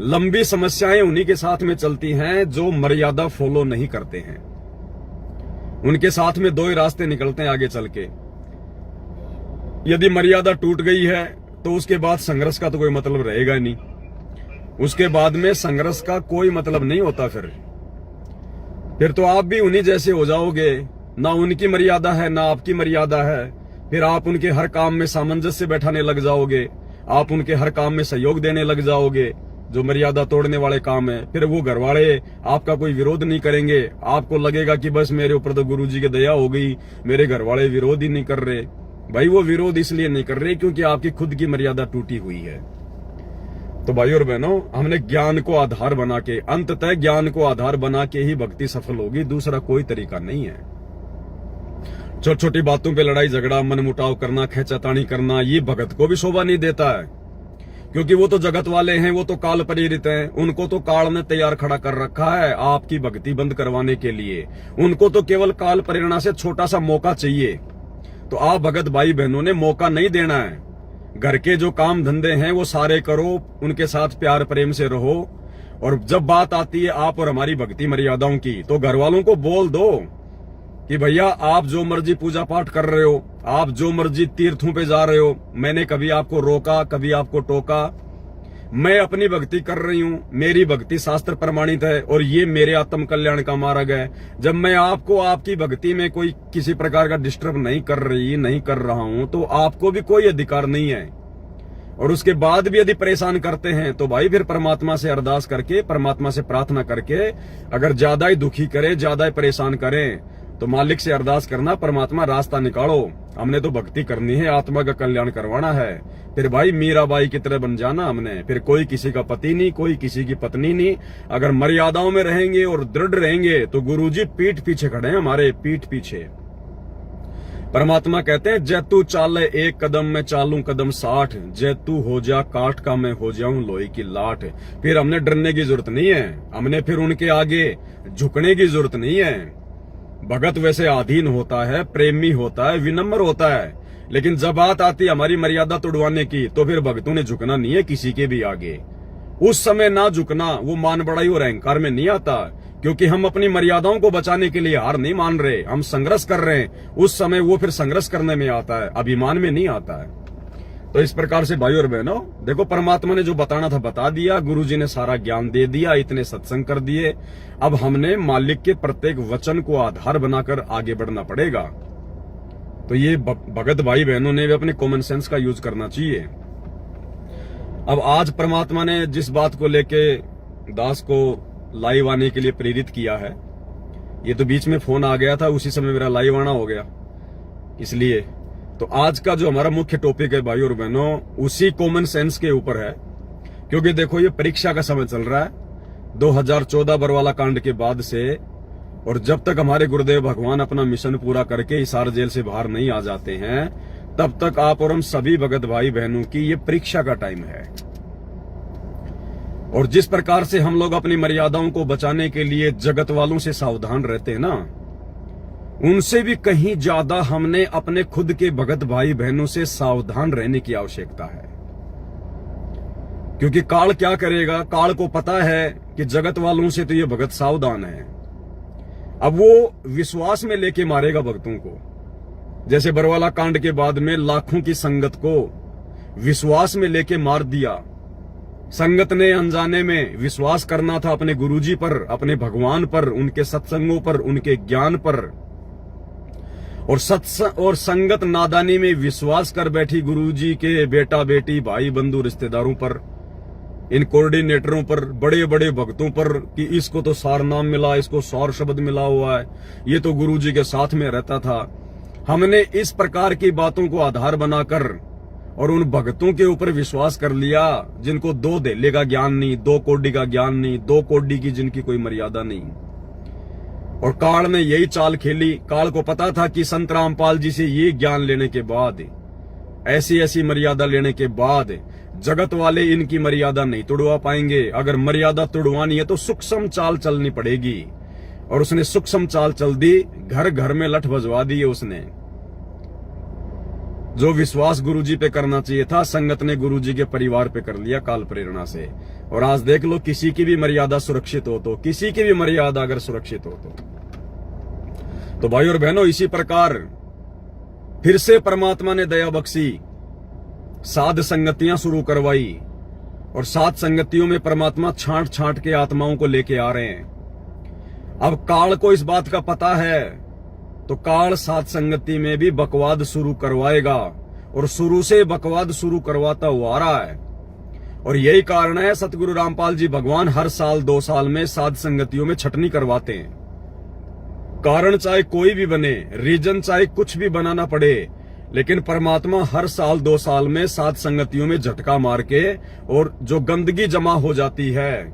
लंबी समस्याएं उन्हीं के साथ में चलती हैं जो मर्यादा फॉलो नहीं करते हैं। उनके साथ में दो ही रास्ते निकलते हैं आगे चल के। यदि मर्यादा टूट गई है तो उसके बाद संघर्ष का तो कोई मतलब रहेगा नहीं। उसके बाद में संघर्ष का कोई मतलब नहीं होता। फिर तो आप भी उन्हीं जैसे हो जाओगे। ना उनकी मर्यादा है, ना आपकी मर्यादा है। फिर आप उनके हर काम में सामंजस्य बैठाने लग जाओगे, आप उनके हर काम में सहयोग देने लग जाओगे जो मर्यादा तोड़ने वाले काम है। फिर वो घर वाले आपका कोई विरोध नहीं करेंगे। आपको लगेगा कि बस मेरे ऊपर तो गुरुजी की दया हो गई, मेरे घर वाले विरोध ही नहीं कर रहे। भाई वो विरोध इसलिए नहीं कर रहे क्योंकि आपकी खुद की मर्यादा टूटी हुई है। तो भाई और बहनों, हमने ज्ञान को आधार बना के, अंततः ज्ञान को आधार बना के ही भक्ति सफल होगी, दूसरा कोई तरीका नहीं है। छोटी छोटी बातों पे लड़ाई झगड़ा, मनमुटाव करना, खेचातानी करना, ये भगत को भी शोभा नहीं देता है। क्योंकि वो तो जगत वाले हैं, वो तो काल प्रेरित हैं, उनको तो काल ने तैयार खड़ा कर रखा है आपकी भक्ति बंद करवाने के लिए। उनको तो केवल काल प्रेरणा से छोटा सा मौका चाहिए। तो आप भगत भाई बहनों ने मौका नहीं देना है। घर के जो काम धंधे हैं वो सारे करो, उनके साथ प्यार प्रेम से रहो। और जब बात आती है आप और हमारी भक्ति मर्यादाओं की, तो घर वालों को बोल दो कि भैया आप जो मर्जी पूजा पाठ कर रहे हो, आप जो मर्जी तीर्थों पे जा रहे हो, मैंने कभी आपको रोका, कभी आपको टोका। मैं अपनी भक्ति कर रही हूँ, मेरी भक्ति शास्त्र प्रमाणित है और ये मेरे आत्म कल्याण का मार्ग है। जब मैं आपको आपकी भक्ति में कोई किसी प्रकार का डिस्टर्ब नहीं कर रहा हूं, तो आपको भी कोई अधिकार नहीं है। और उसके बाद भी यदि परेशान करते हैं तो भाई फिर परमात्मा से अरदास करके, परमात्मा से प्रार्थना करके, अगर ज्यादा ही दुखी करे, ज्यादा ही परेशान करें, तो मालिक से अरदास करना, परमात्मा रास्ता निकालो, हमने तो भक्ति करनी है, आत्मा का कल्याण करवाना है। फिर भाई मीराबाई की तरह बन जाना हमने, फिर कोई किसी का पति नहीं, कोई किसी की पत्नी नहीं। अगर मर्यादाओं में रहेंगे और दृढ़ रहेंगे तो गुरुजी पीठ पीछे खड़े हैं हमारे, पीठ पीछे। परमात्मा कहते हैं, जय तू चाले एक कदम मैं चालूं कदम 60, जय तू हो जा काठ का मैं हो जाऊं लोहे की लाठ। फिर हमने डरने की जरूरत नहीं है, हमने फिर उनके आगे झुकने की जरूरत नहीं है। भगत वैसे आधीन होता है, प्रेमी होता है, विनम्र होता है, लेकिन जब बात आती है हमारी मर्यादा तोड़वाने की तो फिर भक्तों ने झुकना नहीं है किसी के भी आगे। उस समय ना झुकना वो मान बड़ाई और अहंकार में नहीं आता, क्योंकि हम अपनी मर्यादाओं को बचाने के लिए हार नहीं मान रहे, हम संघर्ष कर रहे हैं। उस समय वो फिर संघर्ष करने में आता है, अभिमान में नहीं आता है। तो इस प्रकार से भाई और बहनों, देखो परमात्मा ने जो बताना था बता दिया, गुरुजी ने सारा ज्ञान दे दिया, इतने सत्संग कर दिए। अब हमने मालिक के प्रत्येक वचन को आधार बनाकर आगे बढ़ना पड़ेगा। तो ये भगत भाई बहनों ने भी अपने कॉमन सेंस का यूज करना चाहिए। अब आज परमात्मा ने जिस बात को लेके दास को लाइव आने के लिए प्रेरित किया है, ये तो बीच में फोन आ गया था, उसी समय मेरा लाइव आना हो गया। इसलिए तो आज का जो हमारा मुख्य टॉपिक है भाई और बहनों, उसी कॉमन सेंस के ऊपर है। क्योंकि देखो ये परीक्षा का समय चल रहा है 2014 बरवाला कांड के बाद से, और जब तक हमारे गुरुदेव भगवान अपना मिशन पूरा करके हिसार जेल से बाहर नहीं आ जाते हैं, तब तक आप और हम सभी भगत भाई बहनों की ये परीक्षा का टाइम है। और जिस प्रकार से हम लोग अपनी मर्यादाओं को बचाने के लिए जगत वालों से सावधान रहते हैं ना, उनसे भी कहीं ज्यादा हमने अपने खुद के भगत भाई बहनों से सावधान रहने की आवश्यकता है। क्योंकि काल क्या करेगा, काल को पता है कि जगत वालों से तो ये भगत सावधान है। अब वो विश्वास में लेके मारेगा भक्तों को। जैसे बरवाला कांड के बाद में लाखों की संगत को विश्वास में लेके मार दिया। संगत ने अनजाने में विश्वास करना था अपने गुरुजी पर, अपने भगवान पर, उनके सत्संगों पर, उनके ज्ञान पर, और संगत नादानी में विश्वास कर बैठी गुरुजी के बेटा बेटी भाई बंधु रिश्तेदारों पर, इन कोऑर्डिनेटरों पर, बड़े बड़े भक्तों पर कि इसको तो सार नाम मिला, इसको सार शब्द मिला हुआ है, ये तो गुरुजी के साथ में रहता था। हमने इस प्रकार की बातों को आधार बनाकर और उन भक्तों के ऊपर विश्वास कर लिया जिनको 2 धेले का ज्ञान नहीं, 2 कौडी का ज्ञान नहीं, 2 कौडी की जिनकी कोई मर्यादा नहीं। और काल ने यही चाल खेली। काल को पता था कि संत रामपाल जी से ये ज्ञान लेने के बाद, ऐसी ऐसी मर्यादा लेने के बाद जगत वाले इनकी मर्यादा नहीं तोड़वा पाएंगे। अगर मर्यादा तोड़वानी है तो सूक्ष्म चाल चलनी पड़ेगी। और उसने सूक्ष्म चाल चल दी, घर घर में लठ बजवा दी। उसने जो विश्वास गुरुजी पे करना चाहिए था, संगत ने गुरुजी के परिवार पे कर लिया काल प्रेरणा से। और आज देख लो, किसी की भी मर्यादा सुरक्षित हो तो, किसी की भी मर्यादा अगर सुरक्षित हो तो भाई और बहनों, इसी प्रकार फिर से परमात्मा ने दया बख्शी, साध संगतियां शुरू करवाई। और साध संगतियों में परमात्मा छांट छांट के आत्माओं को लेके आ रहे हैं। अब काल को इस बात का पता है तो काल साध संगति में भी बकवाद शुरू करवाएगा, और शुरू से बकवाद शुरू करवाता हुआ आ रहा है। और यही कारण है सतगुरु रामपाल जी भगवान हर साल 2 साल में साध संगतियों में छटनी करवाते हैं। कारण चाहे कोई भी बने, रीजन चाहे कुछ भी बनाना पड़े, लेकिन परमात्मा हर साल 2 साल में साध संगतियों में झटका मार के, और जो गंदगी जमा हो जाती है,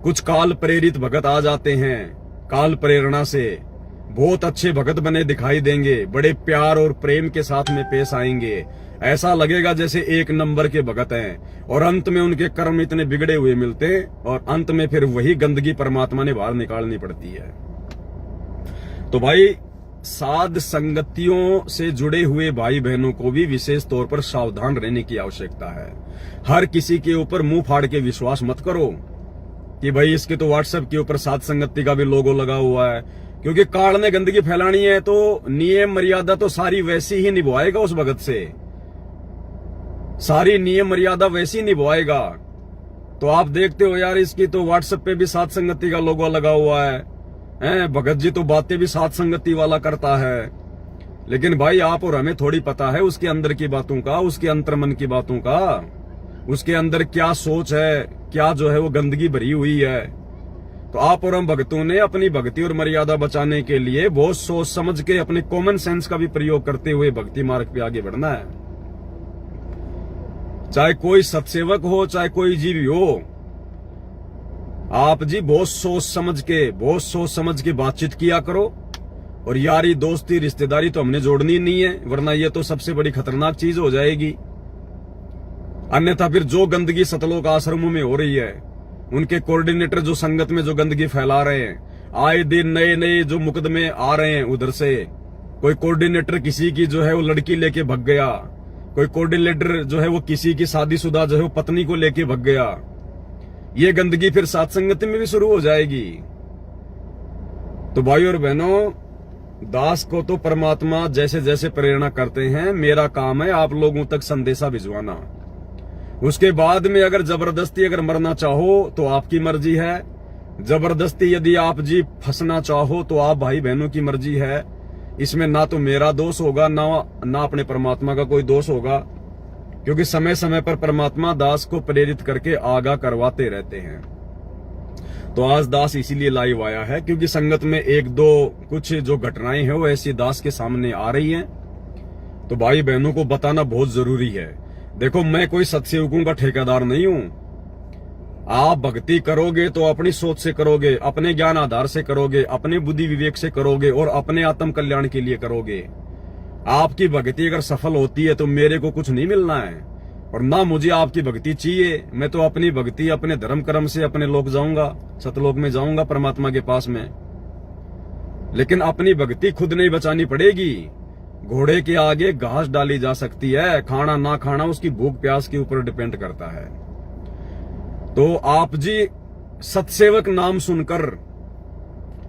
कुछ काल प्रेरित भगत आ जाते हैं, काल प्रेरणा से बहुत अच्छे भगत बने दिखाई देंगे, बड़े प्यार और प्रेम के साथ में पेश आएंगे। ऐसा लगेगा जैसे 1 नंबर के भगत हैं, और अंत में उनके कर्म इतने बिगड़े हुए मिलते हैं, और अंत में फिर वही गंदगी परमात्मा ने बाहर निकालनी पड़ती है। तो भाई, साध संगतियों से जुड़े हुए भाई बहनों को भी विशेष तौर पर सावधान रहने की आवश्यकता है। हर किसी के ऊपर मुंह फाड़ के विश्वास मत करो कि भाई इसके तो व्हाट्सएप के ऊपर साध संगति का भी लोगो लगा हुआ है। क्योंकि काल ने गंदगी फैलानी है तो नियम मर्यादा तो सारी वैसी ही निभाएगा उस भगत से, सारी नियम मर्यादा वैसी निभाएगा। तो आप देखते हो यार, इसकी तो व्हाट्सएप पे भी साध संगति का लोगो लगा हुआ है, भगत जी तो बातें भी साध संगति वाला करता है। लेकिन भाई आप और हमें थोड़ी पता है उसके अंदर की बातों का, उसके अंतर्मन की बातों का, उसके अंदर क्या सोच है, क्या जो है वो गंदगी भरी हुई है। तो आप और हम भक्तों ने अपनी भक्ति और मर्यादा बचाने के लिए बहुत सोच समझ के अपने कॉमन सेंस का भी प्रयोग करते हुए भक्ति मार्ग पे आगे बढ़ना है। चाहे कोई सत्सेवक हो, चाहे कोई जीवी हो, आप जी बहुत सोच समझ के बातचीत किया करो। और यारी दोस्ती रिश्तेदारी तो हमने जोड़नी नहीं है, वरना ये तो सबसे बड़ी खतरनाक चीज हो जाएगी। अन्यथा फिर जो गंदगी सतलोक आश्रमों में हो रही है, उनके कोऑर्डिनेटर जो संगत में जो गंदगी फैला रहे हैं, आए दिन नए नए जो मुकदमे आ रहे हैं उधर से, कोई कोऑर्डिनेटर किसी की जो है वो लड़की लेके भग गया, कोई कोऑर्डिनेटर जो है वो किसी की शादीशुदा जो है वो पत्नी को लेके भग गया, ये गंदगी फिर साथ संगति में भी शुरू हो जाएगी। तो भाई और बहनों, दास को तो परमात्मा जैसे जैसे प्रेरणा करते हैं, मेरा काम है आप लोगों तक संदेशा भिजवाना। उसके बाद में अगर जबरदस्ती अगर मरना चाहो तो आपकी मर्जी है, जबरदस्ती यदि आप जी फंसना चाहो तो आप भाई बहनों की मर्जी है। इसमें ना तो मेरा दोष होगा, ना अपने परमात्मा का कोई दोष होगा, क्योंकि समय समय पर परमात्मा दास को प्रेरित करके आगाह करवाते रहते हैं। तो आज दास इसीलिए लाइव आया है क्योंकि संगत में एक दो कुछ जो घटनाएं हैं वो ऐसी दास के सामने आ रही हैं, तो भाई बहनों को बताना बहुत जरूरी है। देखो, मैं कोई सत्सेवकों का ठेकेदार नहीं हूं। आप भक्ति करोगे तो अपनी सोच से करोगे, अपने ज्ञान आधार से करोगे, अपने बुद्धि विवेक से करोगे और अपने आत्म कल्याण के लिए करोगे। आपकी भक्ति अगर सफल होती है तो मेरे को कुछ नहीं मिलना है और ना मुझे आपकी भक्ति चाहिए। मैं तो अपनी भक्ति अपने धर्म कर्म से अपने लोक जाऊंगा, सतलोक में जाऊंगा परमात्मा के पास में। लेकिन अपनी भक्ति खुद नहीं बचानी पड़ेगी। घोड़े के आगे घास डाली जा सकती है, खाना ना खाना उसकी भूख प्यास के ऊपर डिपेंड करता है। तो आप जी सत्सेवक नाम सुनकर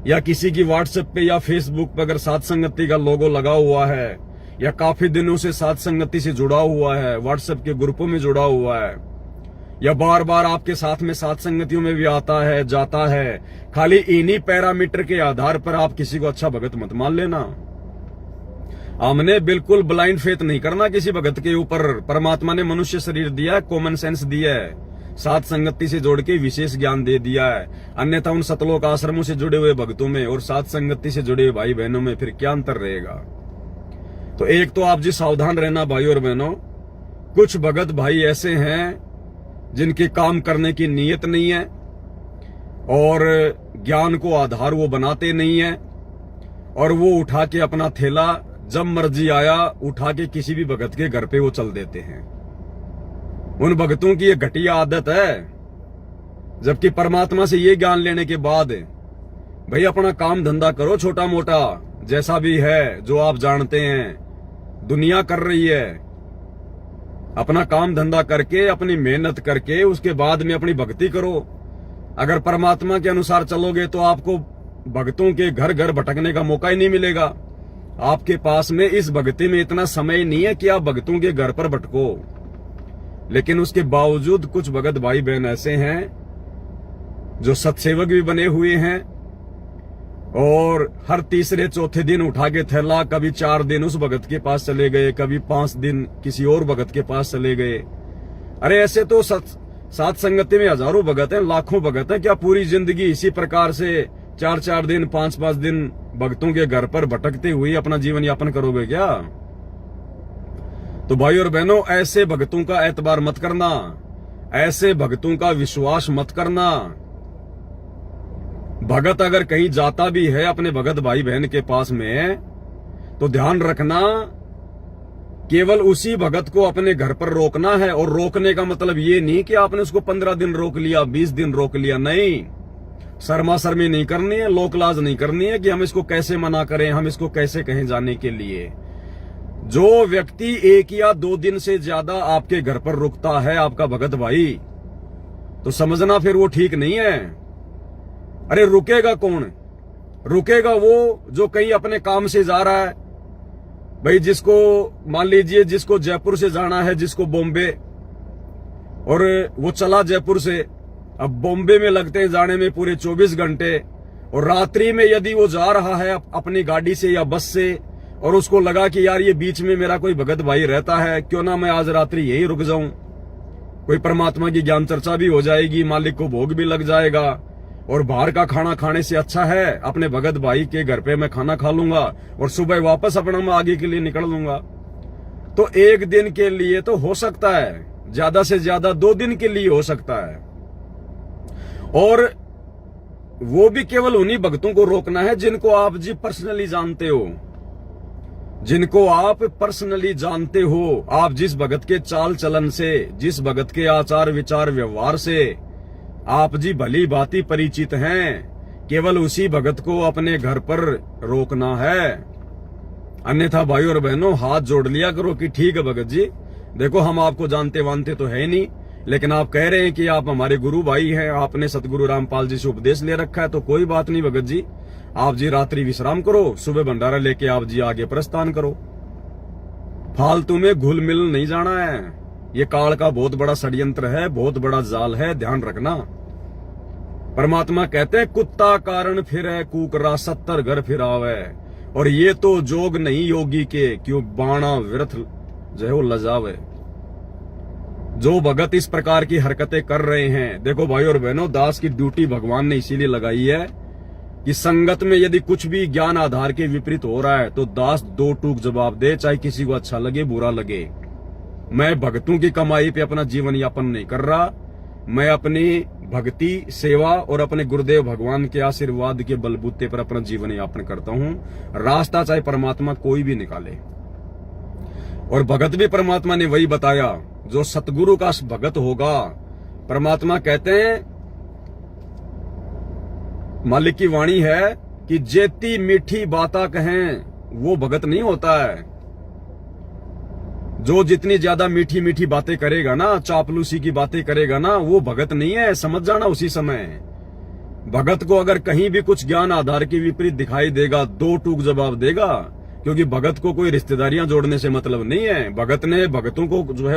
या किसी की व्हाट्सएप पे या फेसबुक पे अगर साथ संगति का लोगो लगा हुआ है या काफी दिनों से साथ संगति से जुड़ा हुआ है, व्हाट्सएप के ग्रुपों में जुड़ा हुआ है या बार बार आपके साथ में साथ संगतियों में भी आता है जाता है, खाली इन्हीं पैरामीटर के आधार पर आप किसी को अच्छा भगत मत मान लेना। हमने बिल्कुल ब्लाइंड फेथ नहीं करना किसी भगत के ऊपर। परमात्मा ने मनुष्य शरीर दिया है, कॉमन सेंस दिया है, साथ संगति से जोड़ के विशेष ज्ञान दे दिया है। अन्यथा उन सतलोक आश्रमों से जुड़े हुए भक्तों में और साथ संगति से जुड़े हुए भाई बहनों में फिर क्या अंतर रहेगा। तो एक तो आप जी सावधान रहना भाई और बहनों, कुछ भगत भाई ऐसे हैं जिनके काम करने की नीयत नहीं है और ज्ञान को आधार वो बनाते नहीं है और वो उठा के अपना थैला जब मर्जी आया उठा के किसी भी भगत के घर पे वो चल देते हैं। उन भगतों की ये घटिया आदत है। जबकि परमात्मा से ये ज्ञान लेने के बाद भाई अपना काम धंधा करो, छोटा मोटा जैसा भी है, जो आप जानते हैं दुनिया कर रही है। अपना काम धंधा करके अपनी मेहनत करके उसके बाद में अपनी भक्ति करो। अगर परमात्मा के अनुसार चलोगे तो आपको भक्तों के घर घर भटकने का मौका ही नहीं मिलेगा। आपके पास में इस भक्ति में इतना समय नहीं है कि आप भक्तों के घर पर भटको। लेकिन उसके बावजूद कुछ भगत भाई बहन ऐसे हैं जो सत्सेवक भी बने हुए हैं और हर तीसरे चौथे दिन उठा के थैला, कभी 4 दिन उस भगत के पास चले गए, कभी 5 दिन किसी और भगत के पास चले गए। अरे ऐसे तो साथ संगति में हजारों भगत हैं, लाखों भगत हैं। क्या पूरी जिंदगी इसी प्रकार से 4-4 दिन 5-5 दिन भक्तों के घर पर भटकते हुए अपना जीवन यापन करोगे क्या? तो भाई और बहनों, ऐसे भक्तों का एतबार मत करना, ऐसे भक्तों का विश्वास मत करना। भगत अगर कहीं जाता भी है अपने भगत भाई बहन के पास में तो ध्यान रखना, केवल उसी भगत को अपने घर पर रोकना है। और रोकने का मतलब ये नहीं कि आपने उसको 15 दिन रोक लिया, 20 दिन रोक लिया, नहीं। शर्मा शर्मी नहीं करनी है, लोकलाज नहीं करनी है कि हम इसको कैसे मना करें, हम इसको कैसे कहें जाने के लिए। जो व्यक्ति 1 या 2 दिन से ज्यादा आपके घर पर रुकता है आपका भगत भाई, तो समझना फिर वो ठीक नहीं है। अरे रुकेगा कौन? रुकेगा वो जो कहीं अपने काम से जा रहा है। भाई जिसको मान लीजिए जिसको जयपुर से जाना है, जिसको बॉम्बे, और वो चला जयपुर से, अब बॉम्बे में लगते हैं जाने में पूरे 24 घंटे, और रात्रि में यदि वो जा रहा है अपनी गाड़ी से या बस से और उसको लगा कि यार ये बीच में मेरा कोई भगत भाई रहता है, क्यों ना मैं आज रात्रि यही रुक जाऊं, कोई परमात्मा की ज्ञान चर्चा भी हो जाएगी, मालिक को भोग भी लग जाएगा और बाहर का खाना खाने से अच्छा है अपने भगत भाई के घर पे मैं खाना खा लूंगा और सुबह वापस अपना मैं आगे के लिए निकल लूंगा। तो एक दिन के लिए तो हो सकता है, ज्यादा से ज्यादा 2 दिन के लिए हो सकता है, और वो भी केवल उन्हीं भक्तों को रोकना है जिनको आप जी पर्सनली जानते हो, जिनको आप पर्सनली जानते हो। आप जिस भगत के चाल चलन से, जिस भगत के आचार विचार व्यवहार से आप जी भली भांति परिचित हैं, केवल उसी भगत को अपने घर पर रोकना है। अन्यथा भाई और बहनों हाथ जोड़ लिया करो कि ठीक है भगत जी, देखो हम आपको जानते वानते तो है नहीं, लेकिन आप कह रहे हैं कि आप हमारे गुरु भाई हैं, आपने सतगुरु रामपाल जी से उपदेश ले रखा है, तो कोई बात नहीं भगत जी, आप जी रात्रि विश्राम करो, सुबह भंडारा लेके आप जी आगे प्रस्थान करो। फालतू में घुल मिल नहीं जाना है। ये काल का बहुत बड़ा षड्यंत्र है, बहुत बड़ा जाल है, ध्यान रखना। परमात्मा कहते हैं कुत्ता कारण फिरे कुकरा 70 घर फिरावे, और ये तो जोग नहीं योगी के क्यों बाणा व्यर्थ जो है वो लजावे। जो भगत इस प्रकार की हरकतें कर रहे हैं, देखो भाई और बहनों, दास की ड्यूटी भगवान ने इसीलिए लगाई है कि संगत में यदि कुछ भी ज्ञान आधार के विपरीत हो रहा है तो दास 2 टूक जवाब दे, चाहे किसी को अच्छा लगे बुरा लगे। मैं भक्तों की कमाई पे अपना जीवन यापन नहीं कर रहा, मैं अपनी भक्ति सेवा और अपने गुरुदेव भगवान के आशीर्वाद के बलबूते पर अपना जीवन यापन करता हूं। रास्ता चाहे परमात्मा कोई भी निकाले, और भगत भी परमात्मा ने वही बताया जो सतगुरु का भगत होगा। परमात्मा कहते हैं, मालिक की वाणी है कि जेती मीठी बाता कहें वो भगत नहीं होता है। जो जितनी ज्यादा मीठी मीठी बातें करेगा ना, चापलूसी की बातें करेगा ना, वो भगत नहीं है, समझ जाना उसी समय। भगत को अगर कहीं भी कुछ ज्ञान आधार के विपरीत दिखाई देगा 2 टूक जवाब देगा, क्योंकि भगत को कोई रिश्तेदारियां जोड़ने से मतलब नहीं है। भगत ने भगतों को जो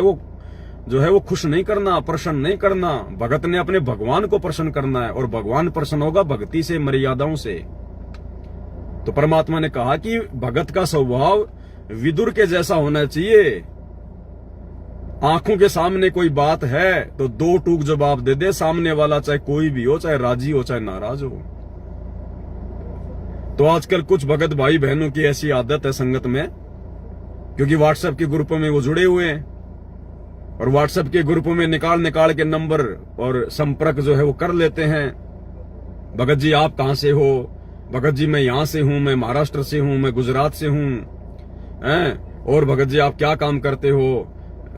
है वो खुश नहीं करना, प्रसन्न नहीं करना। भगत ने अपने भगवान को प्रसन्न करना है, और भगवान प्रसन्न होगा भक्ति से, मर्यादाओं से। तो परमात्मा ने कहा कि भगत का स्वभाव विदुर के जैसा होना चाहिए। आंखों के सामने कोई बात है तो 2 टूक जवाब दे दे, सामने वाला चाहे कोई भी हो, चाहे राजी हो चाहे नाराज हो। तो आजकल कुछ भगत भाई बहनों की ऐसी आदत है संगत में, क्योंकि व्हाट्सएप के ग्रुपों में वो जुड़े हुए हैं, और व्हाट्सएप के ग्रुपों में निकाल के नंबर और संपर्क जो है वो कर लेते हैं। भगत जी आप कहां से हो? भगत जी मैं यहां से हूं, मैं महाराष्ट्र से हूं, मैं गुजरात से हूं, और भगत जी आप क्या काम करते हो?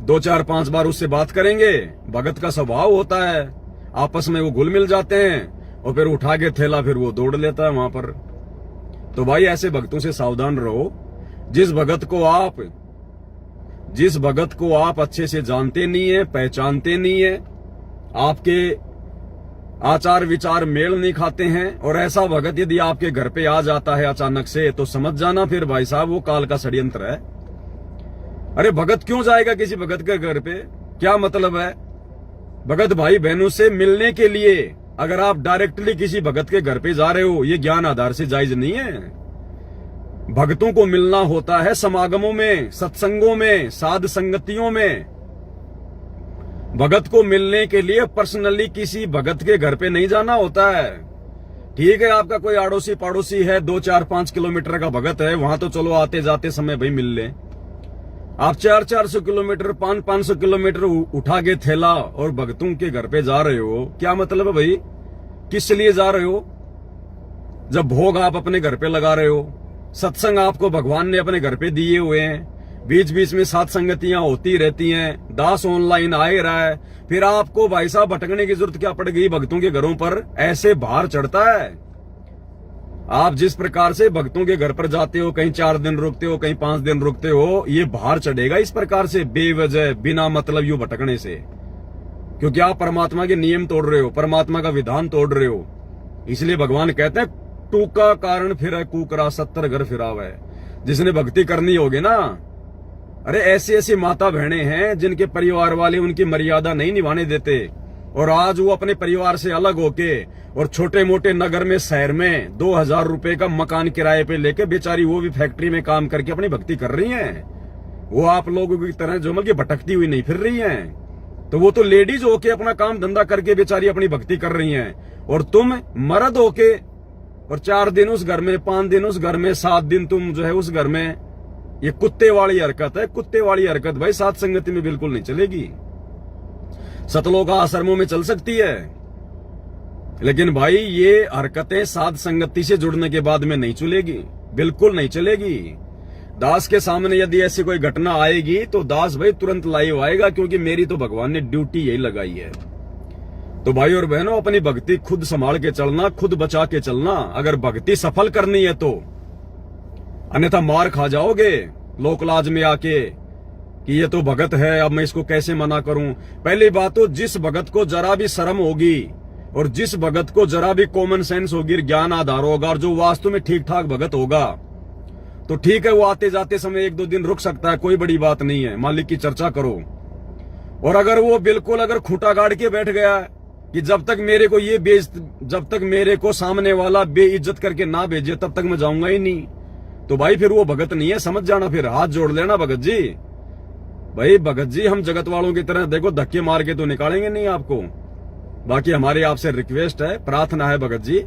2 4 5 बार उससे बात करेंगे। भगत का स्वभाव होता है, आपस में वो घुल मिल जाते हैं, और फिर उठा के थैला फिर वो दौड़ लेता है वहां पर। तो भाई ऐसे भक्तों से सावधान रहो। जिस भगत को आप अच्छे से जानते नहीं है, पहचानते नहीं है, आपके आचार विचार मेल नहीं खाते हैं, और ऐसा भगत यदि आपके घर पे आ जाता है अचानक से, तो समझ जाना फिर भाई साहब वो काल का षड्यंत्र है। अरे भगत क्यों जाएगा किसी भगत के घर पे? क्या मतलब है? भगत भाई बहनों से मिलने के लिए अगर आप डायरेक्टली किसी भगत के घर पे जा रहे हो, ये ज्ञान आधार से जायज नहीं है। भक्तों को मिलना होता है समागमों में, सत्संगों में, साध संगतियों में। भगत को मिलने के लिए पर्सनली किसी भगत के घर पे नहीं जाना होता है। ठीक है, आपका कोई आड़ोसी पड़ोसी है, 2 4 5 किलोमीटर का भगत है, वहां तो चलो आते जाते समय भाई मिल ले। आप 400 किलोमीटर 500 किलोमीटर उठा के थैला और भक्तों के घर पे जा रहे हो, क्या मतलब है भाई? किस लिए जा रहे हो? जब भोग आप अपने घर पे लगा रहे हो, सत्संग आपको भगवान ने अपने घर पे दिए हुए हैं, बीच बीच में साथ संगतियां होती रहती हैं, दास ऑनलाइन आ ही रहा है, फिर आपको भाई साहब भटकने की जरूरत क्या पड़ गई भक्तों के घरों पर? ऐसे भार चढ़ता है। आप जिस प्रकार से भक्तों के घर पर जाते हो, कहीं 4 दिन रुकते हो, कहीं 5 दिन रुकते हो, ये भार चढ़ेगा इस प्रकार से बेवजह बिना मतलब यूं भटकने से, क्योंकि आप परमात्मा के नियम तोड़ रहे हो, परमात्मा का विधान तोड़ रहे हो। इसलिए भगवान कहते हैं टूका कारण फिर कुकरा 70 घर फिरावे। जिसने भक्ति करनी होगी ना, अरे ऐसी ऐसी माता बहनें हैं जिनके परिवार वाले उनकी मर्यादा नहीं निभाने देते, और आज वो अपने परिवार से अलग होके और छोटे मोटे नगर में, शहर में 2000 रुपए का मकान किराए पे लेके बेचारी वो भी फैक्ट्री में काम करके अपनी भक्ति कर रही हैं। वो आप लोगों की तरह जो मतलब भटकती हुई नहीं फिर रही हैं। तो वो तो लेडीज होके अपना काम धंधा करके बेचारी अपनी भक्ति कर रही हैं, और तुम मर्द होके और 4 दिन उस घर में, 5 दिन उस घर में, 7 दिन तुम जो है उस घर में, ये कुत्ते वाली हरकत है। कुत्ते वाली हरकत भाई साथ संगति में बिल्कुल नहीं चलेगी। सतलोक आश्रमों में चल सकती है, लेकिन भाई ये हरकतें साध संगति से जुड़ने के बाद में नहीं चलेगी, बिल्कुल नहीं चलेगी। दास के सामने यदि ऐसी कोई घटना आएगी तो दास भाई तुरंत लाइव आएगा, क्योंकि मेरी तो भगवान ने ड्यूटी यही लगाई है। तो भाई और बहनों, अपनी भक्ति खुद संभाल के चलना, खुद बचा के चलना, अगर भक्ति सफल करनी है तो, अन्यथा मार खा जाओगे लोकलाज में आके कि ये तो भगत है, अब मैं इसको कैसे मना करूं। पहली बात तो जिस भगत को जरा भी शर्म होगी और जिस भगत को जरा भी कॉमन सेंस होगी, ज्ञान आधार होगा, और जो वास्तव में ठीक ठाक भगत होगा, तो ठीक है वो आते जाते समय 1-2 दिन रुक सकता है, कोई बड़ी बात नहीं है, मालिक की चर्चा करो। और अगर वो बिल्कुल अगर खूंटा गाड़ के बैठ गया कि जब तक मेरे को ये जब तक मेरे को सामने वाला बेइज्जत करके ना भेजे तब तक मैं जाऊंगा ही नहीं, तो भाई फिर वो भगत नहीं है, समझ जाना। फिर हाथ जोड़ लेना भगत जी। भाई भगत जी, हम जगत वालों की तरह देखो धक्के मार के तो निकालेंगे नहीं आपको। बाकी हमारी आपसे रिक्वेस्ट है, प्रार्थना है भगत जी,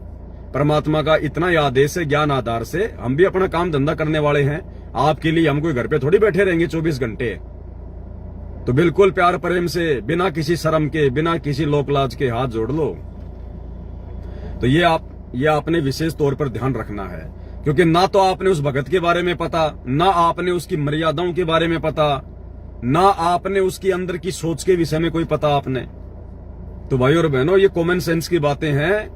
परमात्मा का इतना ही आदेश है, ज्ञान आधार से हम भी अपना काम धंधा करने वाले हैं। आपके लिए हम कोई घर पे थोड़ी बैठे रहेंगे 24 घंटे। तो बिल्कुल प्यार प्रेम से, बिना किसी शर्म के, बिना किसी लोकलाज के हाथ जोड़ लो। तो ये आपने विशेष तौर पर ध्यान रखना है, क्योंकि ना तो आपने उस भगत के बारे में पता, ना आपने उसकी मर्यादाओं के बारे में पता, ना आपने उसकी अंदर की सोच के विषय में कोई पता आपने। तो भाई और बहनों, ये कॉमन सेंस की बातें हैं।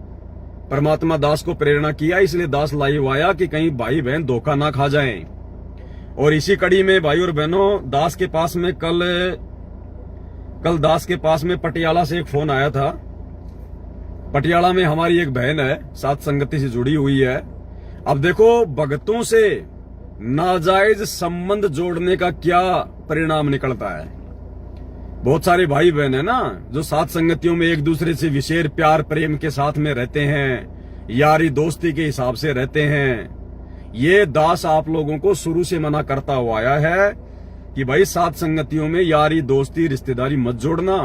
परमात्मा दास को प्रेरणा किया, इसलिए दास लाइव आया कि कहीं भाई बहन धोखा ना खा जाएं। और इसी कड़ी में भाई और बहनों, दास के पास में कल दास के पास में पटियाला से एक फोन आया था। पटियाला में हमारी एक बहन है, साथ संगति से जुड़ी हुई है। अब देखो, भगतों से नाजायज संबंध जोड़ने का क्या परिणाम निकलता है। बहुत सारे भाई बहन है ना, जो साथ संगतियों में एक दूसरे से विशेष प्यार प्रेम के साथ में रहते हैं, यारी दोस्ती के हिसाब से रहते हैं। ये दास आप लोगों को शुरू से मना करता हुआ आया है कि भाई साथ संगतियों में यारी दोस्ती रिश्तेदारी मत जोड़ना,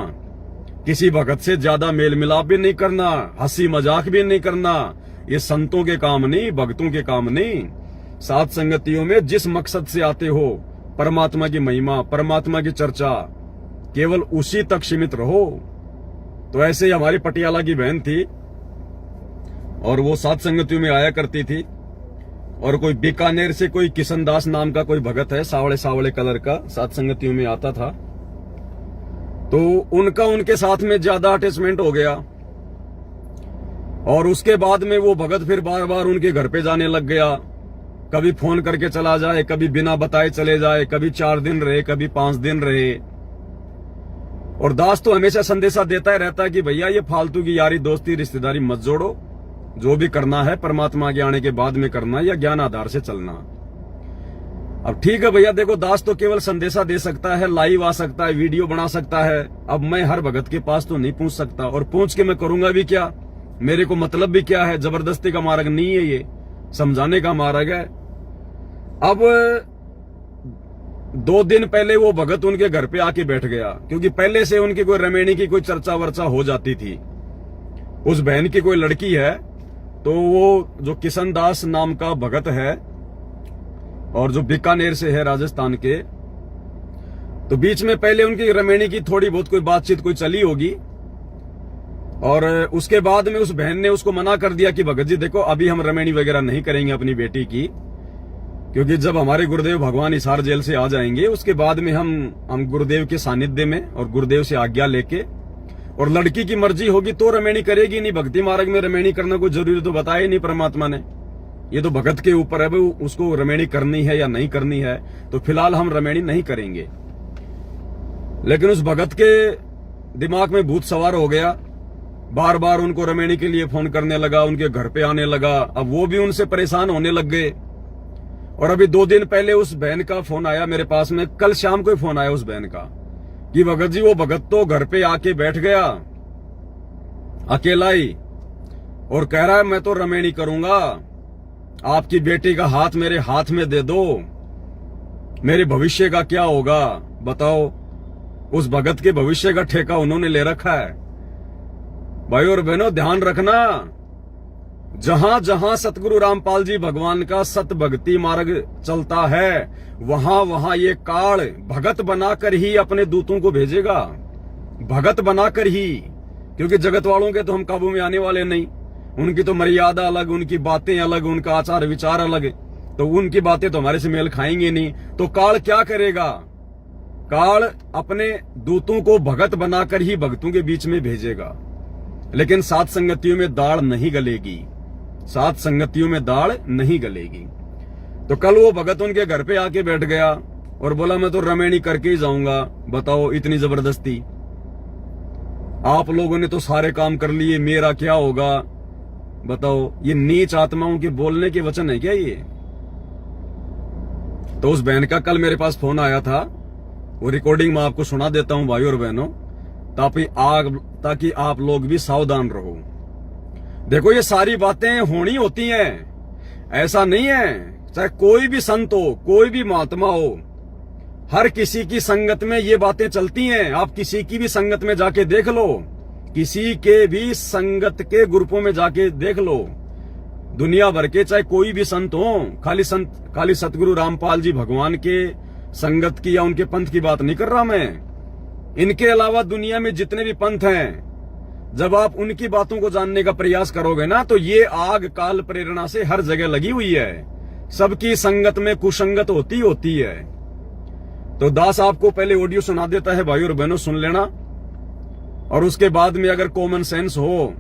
किसी भगत से ज्यादा मेल मिलाप भी नहीं करना, हंसी मजाक भी नहीं करना। ये संतों के काम नहीं, भक्तों के काम नहीं। साथ संगतियों में जिस मकसद से आते हो, परमात्मा की महिमा, परमात्मा की चर्चा, केवल उसी तक सीमित रहो। तो ऐसे ही हमारी पटियाला की बहन थी और वो साथ संगतियों में आया करती थी। और कोई बीकानेर से कोई किशन दास नाम का कोई भगत है, सावले सावले कलर का, साथ संगतियों में आता था। तो उनका उनके साथ में ज्यादा अटैचमेंट हो गया और उसके बाद में वो भगत फिर बार बार उनके घर पे जाने लग गया। कभी फोन करके चला जाए, कभी बिना बताए चले जाए, कभी 4 दिन रहे, कभी 5 दिन रहे। और दास तो हमेशा संदेशा देता ही रहता है कि भैया ये फालतू की यारी दोस्ती रिश्तेदारी मत जोड़ो, जो भी करना है परमात्मा के आने के बाद में करना या ज्ञान आधार से चलना। अब ठीक है भैया, देखो दास तो केवल संदेशा दे सकता है, लाइव आ सकता है, वीडियो बना सकता है। अब मैं हर भगत के पास तो नहीं पहुंच सकता, और पहुंच के मैं करूंगा भी क्या, मेरे को मतलब भी क्या है। जबरदस्ती का मार्ग नहीं है, ये समझाने का मार्ग है। अब 2 दिन पहले वो भगत उनके घर पे आके बैठ गया, क्योंकि पहले से उनकी कोई रमेणी की कोई चर्चा वर्चा हो जाती थी। उस बहन की कोई लड़की है, तो वो जो किशन दास नाम का भगत है और जो बीकानेर से है राजस्थान के, तो बीच में पहले उनकी रमेणी की थोड़ी बहुत कोई बातचीत कोई चली होगी। और उसके बाद में उस बहन ने उसको मना कर दिया कि भगत जी देखो, अभी हम रमेणी वगैरह नहीं करेंगे अपनी बेटी की, क्योंकि जब हमारे गुरुदेव भगवान हिसार जेल से आ जाएंगे उसके बाद में हम गुरुदेव के सानिध्य में और गुरुदेव से आज्ञा लेके, और लड़की की मर्जी होगी तो रमेणी करेगी, नहीं भक्ति मार्ग में रमेणी करना कोई जरूरी तो बताया ही नहीं परमात्मा ने। ये तो भगत के ऊपर है, उसको रमेणी करनी है या नहीं करनी है। तो फिलहाल हम रमेणी नहीं करेंगे। लेकिन उस भगत के दिमाग में भूत सवार हो गया, बार बार उनको रमेणी के लिए फोन करने लगा, उनके घर पे आने लगा। अब वो भी उनसे परेशान होने लग गए। और अभी 2 दिन पहले उस बहन का फोन आया मेरे पास में, कल शाम को फोन आया उस बहन का कि भगत जी वो भगत तो घर पे आके बैठ गया अकेला ही, और कह रहा है मैं तो रमेणी करूंगा, आपकी बेटी का हाथ मेरे हाथ में दे दो, मेरे भविष्य का क्या होगा बताओ। उस भगत के भविष्य का ठेका उन्होंने ले रखा है। भाई और बहनों ध्यान रखना, जहां जहां सतगुरु रामपाल जी भगवान का सत भक्ति मार्ग चलता है, वहां वहां ये काल भगत बनाकर ही अपने दूतों को भेजेगा, भगत बनाकर ही। क्योंकि जगत वालों के तो हम काबू में आने वाले नहीं, उनकी तो मर्यादा अलग, उनकी बातें अलग, उनका आचार विचार अलग, तो उनकी बातें तो हमारे से मेल खाएंगे नहीं। तो काल क्या करेगा? काल अपने दूतों को भगत बनाकर ही भक्तों के बीच में भेजेगा। लेकिन सात संगतियों में दाढ़ नहीं गलेगी, सात संगतियों में दाढ़ नहीं गलेगी। तो कल वो भगत उनके घर पे आके बैठ गया और बोला मैं तो रमेणी करके ही जाऊंगा। बताओ इतनी जबरदस्ती, आप लोगों ने तो सारे काम कर लिए, मेरा क्या होगा? बताओ, ये नीच आत्माओं के बोलने के वचन है क्या ये? तो उस बहन का कल मेरे पास फोन आया था, वो रिकॉर्डिंग मैं आपको सुना देता हूं भाई और बहनों, ताकि आप लोग भी सावधान रहो। देखो ये सारी बातें होनी होती हैं, ऐसा नहीं है। चाहे कोई भी संत हो, कोई भी महात्मा हो, हर किसी की संगत में ये बातें चलती हैं। आप किसी की भी संगत में जाके देख लो, किसी के भी संगत के ग्रुपों में जाके देख लो, दुनिया भर के चाहे कोई भी संत हो, खाली सतगुरु रामपाल जी भगवान के संगत की या उनके पंथ की बात नहीं कर रहा मैं। इनके अलावा दुनिया में जितने भी पंथ हैं, जब आप उनकी बातों को जानने का प्रयास करोगे ना, तो ये आग काल प्रेरणा से हर जगह लगी हुई है। सबकी संगत में कुसंगत होती है। तो दास आपको पहले ऑडियो सुना देता है भाई और बहनों, सुन लेना। और उसके बाद में अगर कॉमन सेंस हो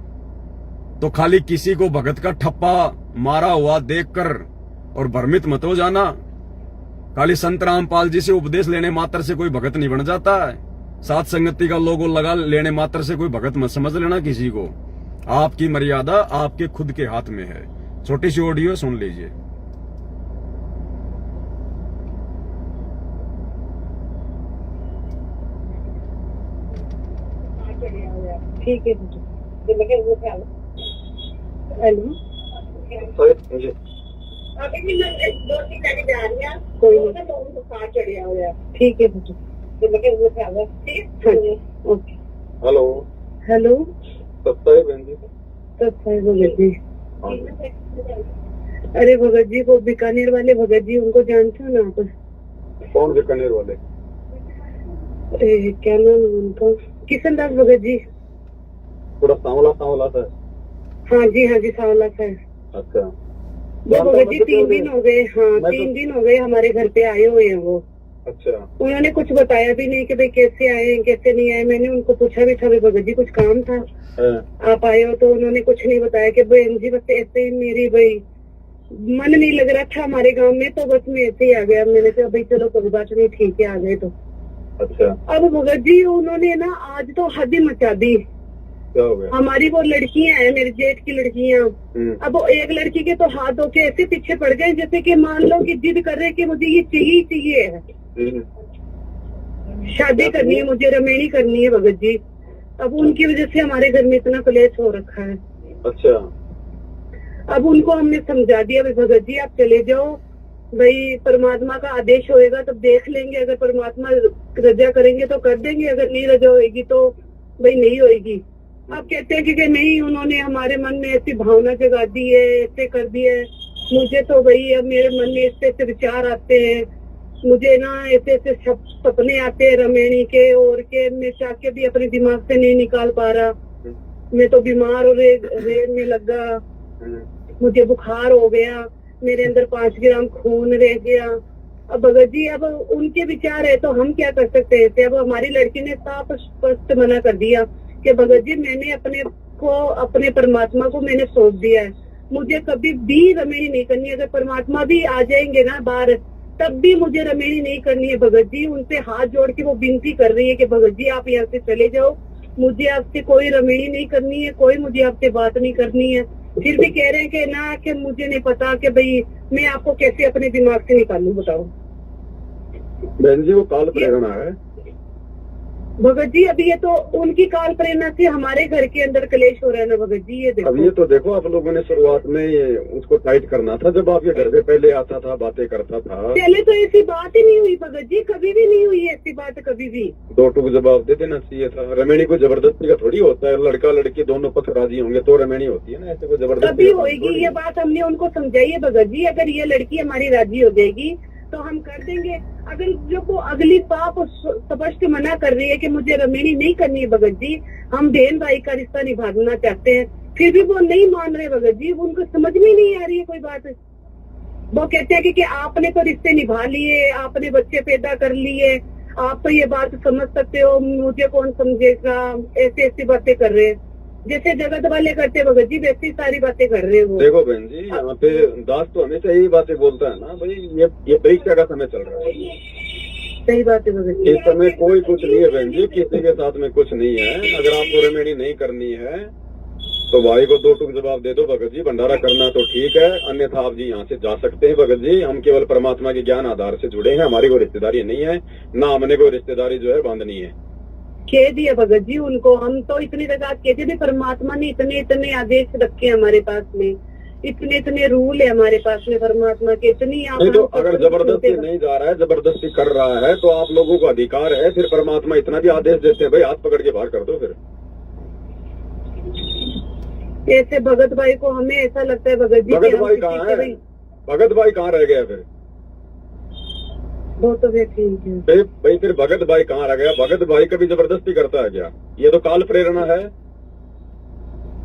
तो खाली किसी को भगत का ठप्पा मारा हुआ देखकर और भ्रमित मत हो जाना। खाली संत रामपाल जी से उपदेश लेने मात्र से कोई भगत नहीं बन जाता है। सात संगति का लोगो लगा लेने मात्र से कोई भगत मत समझ लेना किसी को। आपकी मर्यादा आपके खुद के हाथ में है। छोटी सी ऑडियो सुन लीजिए। ठीक है हेलो कोई नहीं, ठीक है ओके। हेलो हेलो सत्ताई बहन जी, सत्ताई भगत जी। अरे भगत जी को बीकानेर वाले भगत जी, उनको जानते हो ना आप? कौन बीकानेर वाले? क्या नाम है उनका? किशन दास भगत जी। थोड़ा सांवला सांवला सा। हाँ जी सांवला सा है। अच्छा, वो भगत जी 3 दिन हो गए। हाँ 3 दिन हो गए हमारे घर पे आए हुए हैं वो। अच्छा, उन्होंने कुछ बताया भी नहीं कि भाई कैसे आए कैसे नहीं आए। मैंने उनको पूछा भी था, भगत जी कुछ काम था आप आए हो? तो उन्होंने कुछ नहीं बताया कि बहन जी बस ऐसे ही मेरी भाई मन नहीं लग रहा था हमारे गांव में, तो बस मैं ऐसे ही आ गया। मैंने कहा भाई चलो कोई बात नहीं, ठीक है आ गए तो। अच्छा, अब भगत जी उन्होंने ना आज तो हद ही मचा दी। क्या हो गया? हमारी वो लड़कियां हैं, मेरे जेठ की लड़कियां। अब वो एक लड़की के तो हाथ धो के ऐसे पीछे पड़ गए जैसे कि मान लो कि जिद कर रहे कि मुझे ये चाहिए है, शादी करनी है, मुझे रमेणी करनी है भगत जी। अब उनकी वजह से हमारे घर में इतना क्लेश हो रखा है। अच्छा, अब उनको हमने समझा दिया भाई भगत जी आप चले जाओ, भाई परमात्मा का आदेश होएगा तब देख लेंगे, अगर परमात्मा रजा करेंगे तो कर देंगे, अगर नहीं रजा होएगी तो भाई नहीं होएगी। अब कहते हैं कि नहीं, उन्होंने हमारे मन में ऐसी भावना जगा दी है, ऐसे कर दिया है। मुझे तो भाई अब मेरे मन में ऐसे विचार आते हैं, मुझे ना ऐसे सपने आते हैं रमेणी के और के, मैं चाह के भी अपने दिमाग से नहीं निकाल पा रहा। मैं तो बीमार और रेड में लगा, मुझे बुखार हो गया, मेरे अंदर 5 ग्राम खून रह गया। अब भगत जी अब उनके विचार है तो हम क्या कर सकते हैं? अब हमारी लड़की ने साफ स्पष्ट मना कर दिया कि भगत जी मैंने अपने परमात्मा को मैंने सौंप दिया है, मुझे कभी भी रमेणी नहीं करनी। अगर परमात्मा भी आ जाएंगे ना बाहर तब भी मुझे रमेणी नहीं करनी है भगत जी। उनसे हाथ जोड़ के वो विनती कर रही है कि भगत जी आप यहाँ से चले जाओ, मुझे आपसे कोई रमेणी नहीं करनी है, कोई मुझे आपसे बात नहीं करनी है। फिर भी कह रहे हैं कि ना कि मुझे नहीं पता कि भाई मैं आपको कैसे अपने दिमाग से निकालूं, बताओ। बहन जी वो काल प्रेरणा है, भगत जी अभी ये तो उनकी काल प्रेरणा से हमारे घर के अंदर कलेश हो रहा है ना भगत जी, ये देखो। अब ये तो देखो आप लोगों ने शुरुआत में ये उसको टाइट करना था, जब आपके घर पे पहले आता था, बातें करता था। पहले तो ऐसी बात ही नहीं हुई भगत जी, कभी भी नहीं हुई ऐसी बात, कभी भी। दो टूक जवाब दे देना चाहिए था। रमेणी को जबरदस्ती का थोड़ी होता है, लड़का लड़की दोनों पक्ष राजी होंगे तो रमेणी होती है ना, ऐसे कोई जबरदस्ती कभी होएगी ये बात, हमने उनको समझाई है भगत जी। अगर ये लड़की हमारी राजी हो जाएगी तो हम कर देंगे। अगर जो वो अगली पाप स्पष्ट मना कर रही है कि मुझे रमेणी नहीं करनी है भगत जी, हम बहन भाई का रिश्ता निभाना चाहते हैं, फिर भी वो नहीं मान रहे भगत जी, उनको समझ में नहीं आ रही है कोई बात। वो कहते हैं कि आपने तो रिश्ते निभा लिए, आपने बच्चे पैदा कर लिए, आप तो ये बात समझ सकते हो, मुझे कौन समझेगा, ऐसी ऐसी बातें कर रहे हैं, जैसे जगत वाले करते भगत जी वैसी सारी बातें कर रहे हैं वो। देखो बहन जी, यहाँ पे दास तो हमेशा यही बातें बोलता है ना भाई, ये परीक्षा का समय चल रहा है। सही बात है भगत जी। इस समय कोई कुछ नहीं है बहन जी, किसी के साथ में कुछ नहीं है। अगर आपको रमेणी नहीं करनी है तो भाई को दो टूक जवाब दे दो भगत जी, भंडारा करना तो ठीक है, अन्यथा आप जी यहाँ से जा सकते हैं भगत जी। हम केवल परमात्मा के ज्ञान आधार से जुड़े हैं, हमारी कोई रिश्तेदारी नहीं है, ना हमने कोई रिश्तेदारी जो है बांधनी है। कह दिया भगत जी उनको, हम तो इतनी जगह कहते थे, परमात्मा ने इतने इतने आदेश रखे हमारे पास में, इतने इतने रूल है हमारे पास में परमात्मा के, इतनी आप नहीं तो अगर जबरदस्ती नहीं जा रहा है, जबरदस्ती कर रहा है तो आप लोगों को अधिकार है, फिर परमात्मा इतना भी आदेश देते हैं भाई हाथ पकड़ के बाहर कर दो। फिर ऐसे भगत भाई को हमें ऐसा लगता है भगत जी, भगत भाई कहाँ है? भगत भाई कहाँ रह गया फिर? वो तो ठीक है भाई फिर भगत भाई कहाँ रह गया? भगत भाई कभी जबरदस्ती करता है क्या? ये तो काल प्रेरणा है।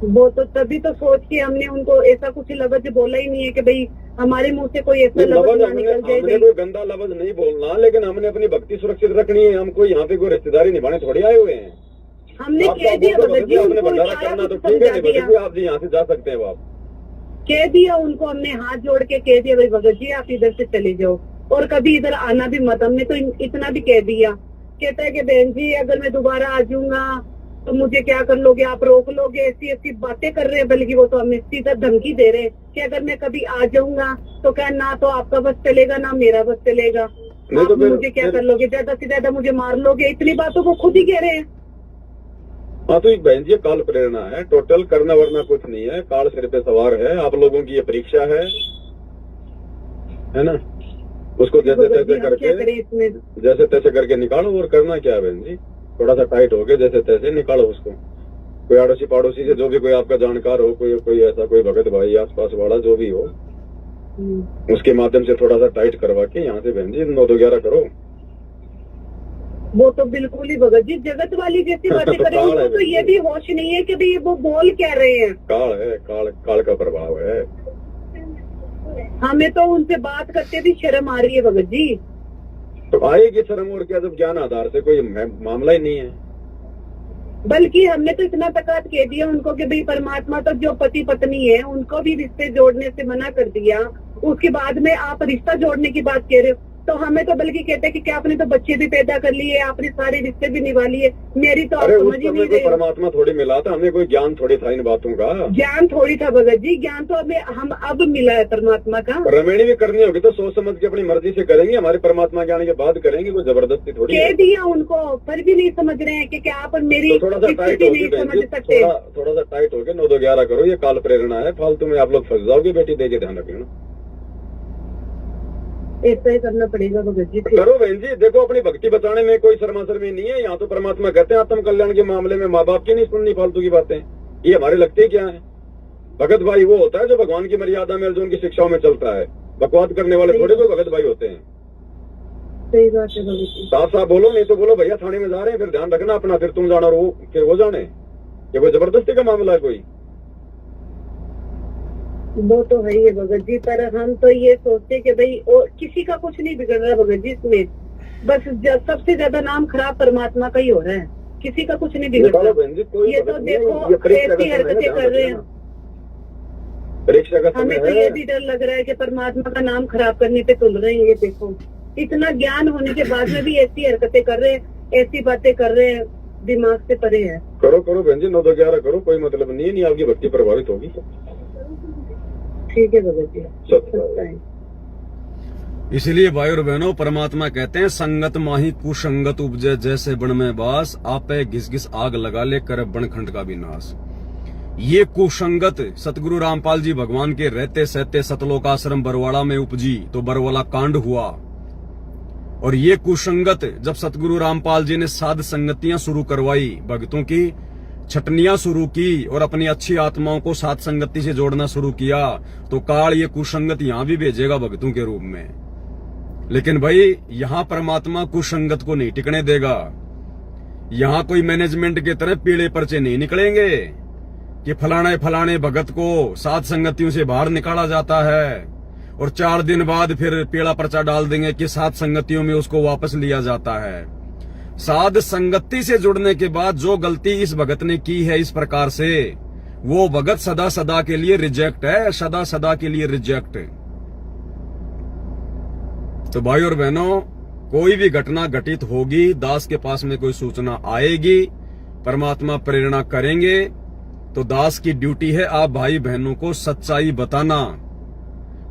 वो तो तभी तो सोच के हमने उनको ऐसा कुछ लफ्ज बोला ही नहीं है कि भाई हमारे मुंह से कोई ऐसा लफ्ज ना निकल जाए। हमने कोई गंदा लफ्ज नहीं बोलना, लेकिन हमने अपनी भक्ति सुरक्षित रखनी है। हम कोई यहाँ पे कोई रिश्तेदारी निभाने थोड़ी आए हुए हैं। हमने कह दिया भगत जी, हमने भंडारा करना तो ठीक है, नहीं आप जी यहाँ से जा सकते हैं। आप कह दिया उनको, हमने हाथ जोड़ के कह दिया भाई भगत जी आप इधर से चले जाओ और कभी इधर आना भी मत। हमने तो इतना भी कह दिया। कहता है कि बहन जी अगर मैं दोबारा आ जाऊंगा तो मुझे क्या कर लोगे, आप रोक लोगे, ऐसी ऐसी बातें कर रहे हैं। बल्कि वो तो हमें सीधा धमकी दे रहे हैं कि अगर मैं कभी आ जाऊंगा तो क्या ना तो आपका बस चलेगा ना मेरा बस चलेगा, आप तो मुझे क्या कर लोगे, ज्यादा से ज्यादा मुझे मार लोगे। इतनी बातों को खुद ही कह रहे हैं। हाँ तो एक बहन जी काल प्रेरणा है, टोटल करना वरना कुछ नहीं है। काल सिर पे सवार है, आप लोगों की ये परीक्षा है ना, उसको जैसे तैसे करके जैसे तैसे करके निकालो। और करना क्या है बहन जी, थोड़ा सा टाइट हो गया, जैसे तैसे निकालो उसको। कोई अड़ोसी पड़ोसी से जो भी कोई आपका जानकार हो, कोई ऐसा कोई भगत भाई आसपास वाला जो भी हो, उसके माध्यम से थोड़ा सा टाइट करवा के यहाँ से बहन जी 9-2-11 करो। वो तो बिल्कुल ही भगत जी जगत वाली जैसी बातें करें, उनको तो ये भी होश नहीं है कि भाई वो बोल क्या रहे हैं। काल है, काल का प्रभाव है। हमें तो उनसे बात करते भी शर्म आ रही है भगत जी। तो आएगी शर्म और क्या, जब ज्ञान आधार से कोई मामला ही नहीं है। बल्कि हमने तो इतना तकात कह दिया उनको कि भाई परमात्मा तो जो पति पत्नी है उनको भी रिश्ते जोड़ने से मना कर दिया, उसके बाद में आप रिश्ता जोड़ने की बात कह रहे हो। तो हमें तो बल्कि कहते हैं कि क्या आपने तो बच्चे भी पैदा कर लिए, आपने सारे रिश्ते भी निभा लिए। मेरी तो आप समझ ही नहीं रहे। परमात्मा थोड़ी मिला था, हमें कोई ज्ञान थोड़ी था इन बातों का। ज्ञान थोड़ी था भगत जी, ज्ञान तो हम अब मिला है परमात्मा का। रमेणी भी करनी होगी तो सोच समझ के अपनी मर्जी से करेंगे, हमारे परमात्मा ज्ञान के बाद करेंगे, कोई जबरदस्ती थोड़ी। कह दिया उनको फिर भी नहीं समझ रहे हैं कि क्या आप मेरी थोड़ा सा टाइट हो गया, थोड़ा सा टाइट हो गया। 9-2-11 करो, ये काल प्रेरणा है, फालतू में आप लोग फंस जाओगे। बेटी दे के ध्यान रखना, ऐसा ही करना पड़ेगा भगत जी। करो बहन जी, देखो अपनी भक्ति बचाने में कोई शर्माशर में नहीं है। यहाँ तो परमात्मा कहते हैं आत्म कल्याण के मामले में माँ बाप की नहीं सुननी फालतू की बातें। ये हमारे लगते क्या है? भगत भाई वो होता है जो भगवान की मर्यादा में, जो उनकी शिक्षाओं में चलता है। बकवाद करने वाले थोड़े कोई भगत भाई होते हैं। सही बात है भगत जी। साफ साफ बोलो, नहीं तो बोलो भैया थाने में जा रहे हैं, फिर ध्यान रखना अपना, फिर तुम जाना और वो जाने। ये कोई जबरदस्ती का मामला है कोई? वो तो है ही है भगत जी, पर हम तो ये सोचते कि भाई और किसी का कुछ नहीं बिगड़ रहा भगत जी इसमें, बस सबसे ज्यादा नाम खराब परमात्मा का ही हो रहा है, किसी का कुछ नहीं बिगड़ रहा। ये तो देखो ऐसी हरकतें कर रहे हैं। परीक्षा का हमें तो ये भी डर लग रहा है कि परमात्मा का नाम खराब करने पे तुल रहे हैं। ये देखो इतना ज्ञान होने के बाद में भी ऐसी हरकतें कर रहे हैं, ऐसी बातें कर रहे हैं, दिमाग से परे है। करो बहन जी, 9-2-11 करो, कोई मतलब नहीं है, नहीं आपकी भक्ति प्रभावित होगी। ठीक है भगत जी। इसलिए भाई और बहनों, परमात्मा कहते हैं संगत माही कुसंगत उपजे, जैसे बन में बास, आपे घिस घिस आग लगा ले कर बनखंड का भी नाश। ये कुसंगत सतगुरु रामपाल जी भगवान के रहते सहते सतलोक आश्रम बरवाड़ा में उपजी तो बरवाला कांड हुआ। और ये कुसंगत जब सतगुरु रामपाल जी ने साध संगतियां शुरू करवाई, भक्तों की छटनियां शुरू की और अपनी अच्छी आत्माओं को साध संगति से जोड़ना शुरू किया, तो काल ये कुसंगत यहां भी भेजेगा भक्तों के रूप में। लेकिन भाई यहां परमात्मा कुसंगत को नहीं टिकने देगा। यहां कोई मैनेजमेंट की तरह पीले पर्चे नहीं निकलेंगे कि फलाने फलाने भगत को साध संगतियों से बाहर निकाला जाता है और 4 दिन बाद फिर पीला पर्चा डाल देंगे कि साध संगतियों में उसको वापस लिया जाता है। साध संगति से जुड़ने के बाद जो गलती इस भगत ने की है इस प्रकार से, वो भगत सदा सदा के लिए रिजेक्ट है, सदा सदा के लिए रिजेक्ट। तो भाई और बहनों, कोई भी घटना घटित होगी, दास के पास में कोई सूचना आएगी, परमात्मा प्रेरणा करेंगे, तो दास की ड्यूटी है आप भाई बहनों को सच्चाई बताना।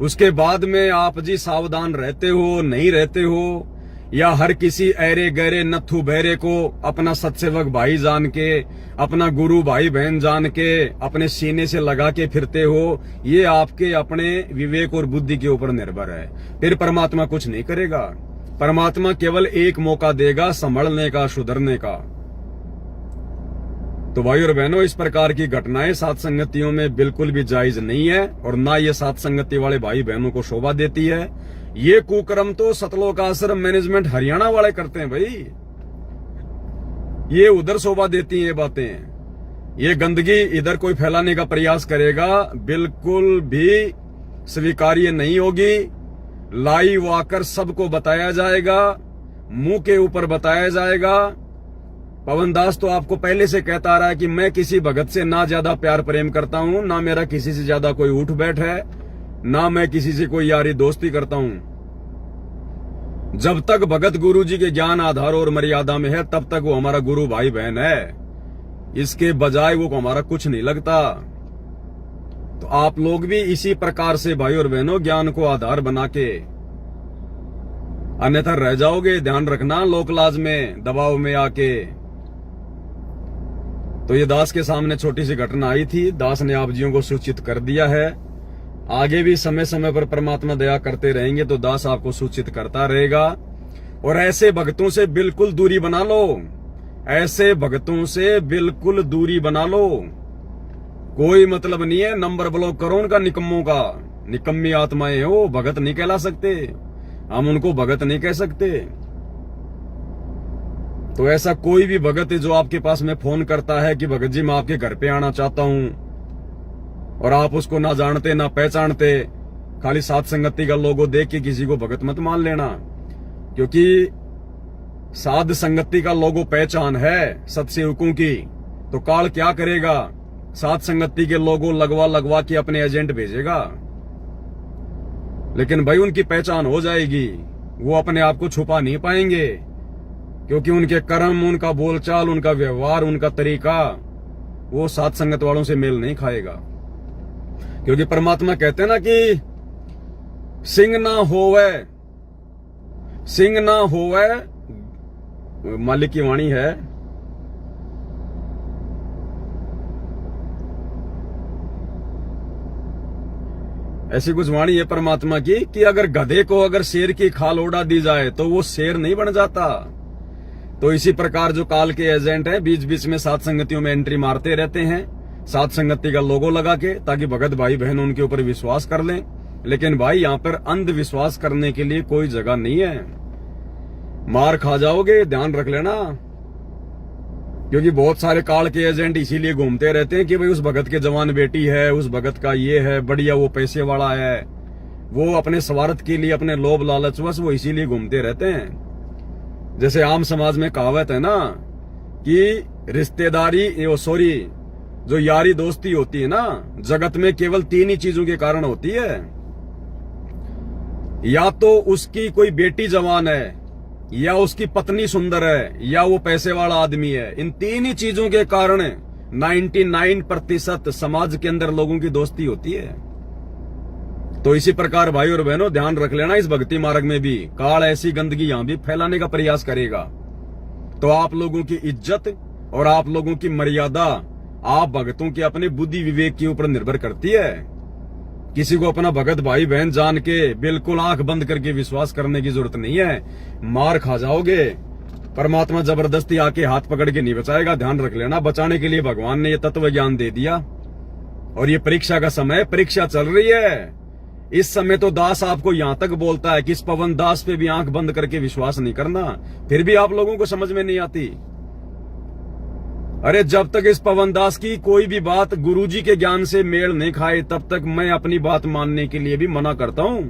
उसके बाद में आप जी सावधान रहते हो नहीं रहते हो, या हर किसी ऐरे गहरे नथु बहरे को अपना सत्सेवक भाई जान के, अपना गुरु भाई बहन जान के अपने सीने से लगा के फिरते हो, ये आपके अपने विवेक और बुद्धि के ऊपर निर्भर है। फिर परमात्मा कुछ नहीं करेगा। परमात्मा केवल एक मौका देगा संभलने का, सुधरने का। तो भाई और बहनों, इस प्रकार की घटनाएं साथ संगतियों में बिल्कुल भी जायज नहीं है और ना ये साथ संगति वाले भाई बहनों को शोभा देती है। ये कुकर्म तो सतलोक आश्रम मैनेजमेंट हरियाणा वाले करते हैं भाई, ये उधर शोभा देती हैं ये बातें। ये गंदगी इधर कोई फैलाने का प्रयास करेगा, बिल्कुल भी स्वीकार्य नहीं होगी। लाइव आकर सबको बताया जाएगा, मुंह के ऊपर बताया जाएगा। पवन दास तो आपको पहले से कहता रहा है कि मैं किसी भगत से ना ज्यादा प्यार प्रेम करता हूं, ना मेरा किसी से ज्यादा कोई उठ बैठ है, ना मैं किसी से कोई यारी दोस्ती करता हूं। जब तक भगत गुरु जी के ज्ञान आधार और मर्यादा में है तब तक वो हमारा गुरु भाई बहन है, इसके बजाय वो हमारा कुछ नहीं लगता। तो आप लोग भी इसी प्रकार से भाई और बहनों ज्ञान को आधार बना के, अन्यथा रह जाओगे। ध्यान रखना, लोकलाज में दबाव में आके। तो ये दास के सामने छोटी सी घटना आई थी, दास ने आप जियों को सूचित कर दिया है। आगे भी समय समय पर परमात्मा दया करते रहेंगे तो दास आपको सूचित करता रहेगा। और ऐसे भक्तों से बिल्कुल दूरी बना लो, ऐसे भक्तों से बिल्कुल दूरी बना लो। कोई मतलब नहीं है, नंबर ब्लॉक करो उनका, निकम्मों का। निकम्मी आत्माएं हो, भगत नहीं कहला सकते, हम उनको भगत नहीं कह सकते। तो ऐसा कोई भी भगत है जो आपके पास में फोन करता है कि भगत जी मैं आपके घर पे आना चाहता हूं, और आप उसको ना जानते ना पहचानते, खाली साथ संगति का लोगो देख के किसी को भगत मत मान लेना। क्योंकि साध संगति का लोगो पहचान है सत्सेवकों की, तो काल क्या करेगा, साध संगति के लोगो लगवा के अपने एजेंट भेजेगा। लेकिन भाई उनकी पहचान हो जाएगी, वो अपने आप को छुपा नहीं पाएंगे, क्योंकि उनके कर्म, उनका बोलचाल, उनका व्यवहार, उनका तरीका वो साथ संगत वालों से मेल नहीं खाएगा। क्योंकि परमात्मा कहते हैं ना कि सिंह ना होवे, मालिक की वाणी है, ऐसी कुछ वाणी है परमात्मा की कि अगर गधे को अगर शेर की खाल ओढ़ा दी जाए तो वो शेर नहीं बन जाता। तो इसी प्रकार जो काल के एजेंट हैं बीच बीच में साथ संगतियों में एंट्री मारते रहते हैं, साथ संगति का लोगो लगा के, ताकि भगत भाई बहन उनके ऊपर विश्वास कर लें। लेकिन भाई यहाँ पर अंधविश्वास करने के लिए कोई जगह नहीं है, मार खा जाओगे, ध्यान रख लेना। क्योंकि बहुत सारे काल के एजेंट इसीलिए घूमते रहते हैं कि भाई उस भगत के जवान बेटी है, उस भगत का ये है, बढ़िया वो पैसे वाला है, वो अपने स्वार्थ के लिए, अपने लोभ लालचवश वो इसीलिए घूमते रहते हैं। जैसे आम समाज में कहावत है ना कि रिश्तेदारी, जो यारी दोस्ती होती है ना, जगत में केवल 3 ही चीजों के कारण होती है। या तो उसकी कोई बेटी जवान है, या उसकी पत्नी सुंदर है, या वो पैसे वाला आदमी है। इन 3 ही चीजों के कारण 99% समाज के अंदर लोगों की दोस्ती होती है। तो इसी प्रकार भाई और बहनों ध्यान रख लेना, इस भक्ति मार्ग में भी काल ऐसी गंदगी यहां भी फैलाने का प्रयास करेगा। तो आप लोगों की इज्जत और आप लोगों की मर्यादा आप भक्तों के अपने बुद्धि विवेक के ऊपर निर्भर करती है। किसी को अपना भगत भाई बहन जान के बिल्कुल आंख बंद करके विश्वास करने की जरूरत नहीं है, मार खा जाओगे। परमात्मा जबरदस्ती आके हाथ पकड़ के नहीं बचाएगा, ध्यान रख लेना। बचाने के लिए भगवान ने ये तत्व ज्ञान दे दिया और ये परीक्षा का समय, परीक्षा चल रही है। इस समय तो दास आपको यहां तक बोलता है कि इस पवन दास पे भी आंख बंद करके विश्वास नहीं करना, फिर भी आप लोगों को समझ में नहीं आती। अरे जब तक इस पवन दास की कोई भी बात गुरुजी के ज्ञान से मेल नहीं खाए तब तक मैं अपनी बात मानने के लिए भी मना करता हूं।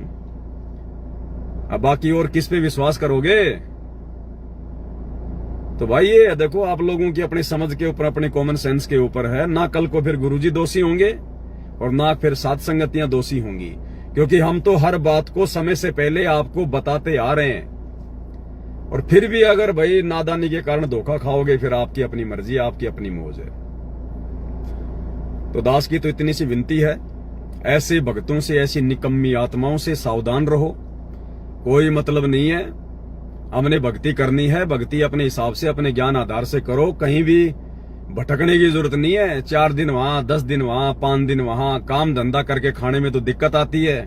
अब बाकी और किस पे विश्वास करोगे? तो भाई ये देखो आप लोगों की अपनी समझ के ऊपर, अपने कॉमन सेंस के ऊपर है ना। कल को फिर गुरुजी दोषी होंगे और ना फिर साथ संगतियां दोषी होंगी, क्योंकि हम तो हर बात को समय से पहले आपको बताते आ रहे हैं। और फिर भी अगर भाई नादानी के कारण धोखा खाओगे, फिर आपकी अपनी मर्जी, आपकी अपनी मौज है। तो दास की तो इतनी सी विनती है, ऐसे भक्तों से, ऐसी निकम्मी आत्माओं से सावधान रहो। कोई मतलब नहीं है, हमने भक्ति करनी है, भक्ति अपने हिसाब से, अपने ज्ञान आधार से करो। कहीं भी भटकने की जरूरत नहीं है। 4 दिन वहां, 10 दिन वहां, 5 दिन वहां, काम धंधा करके खाने में तो दिक्कत आती है।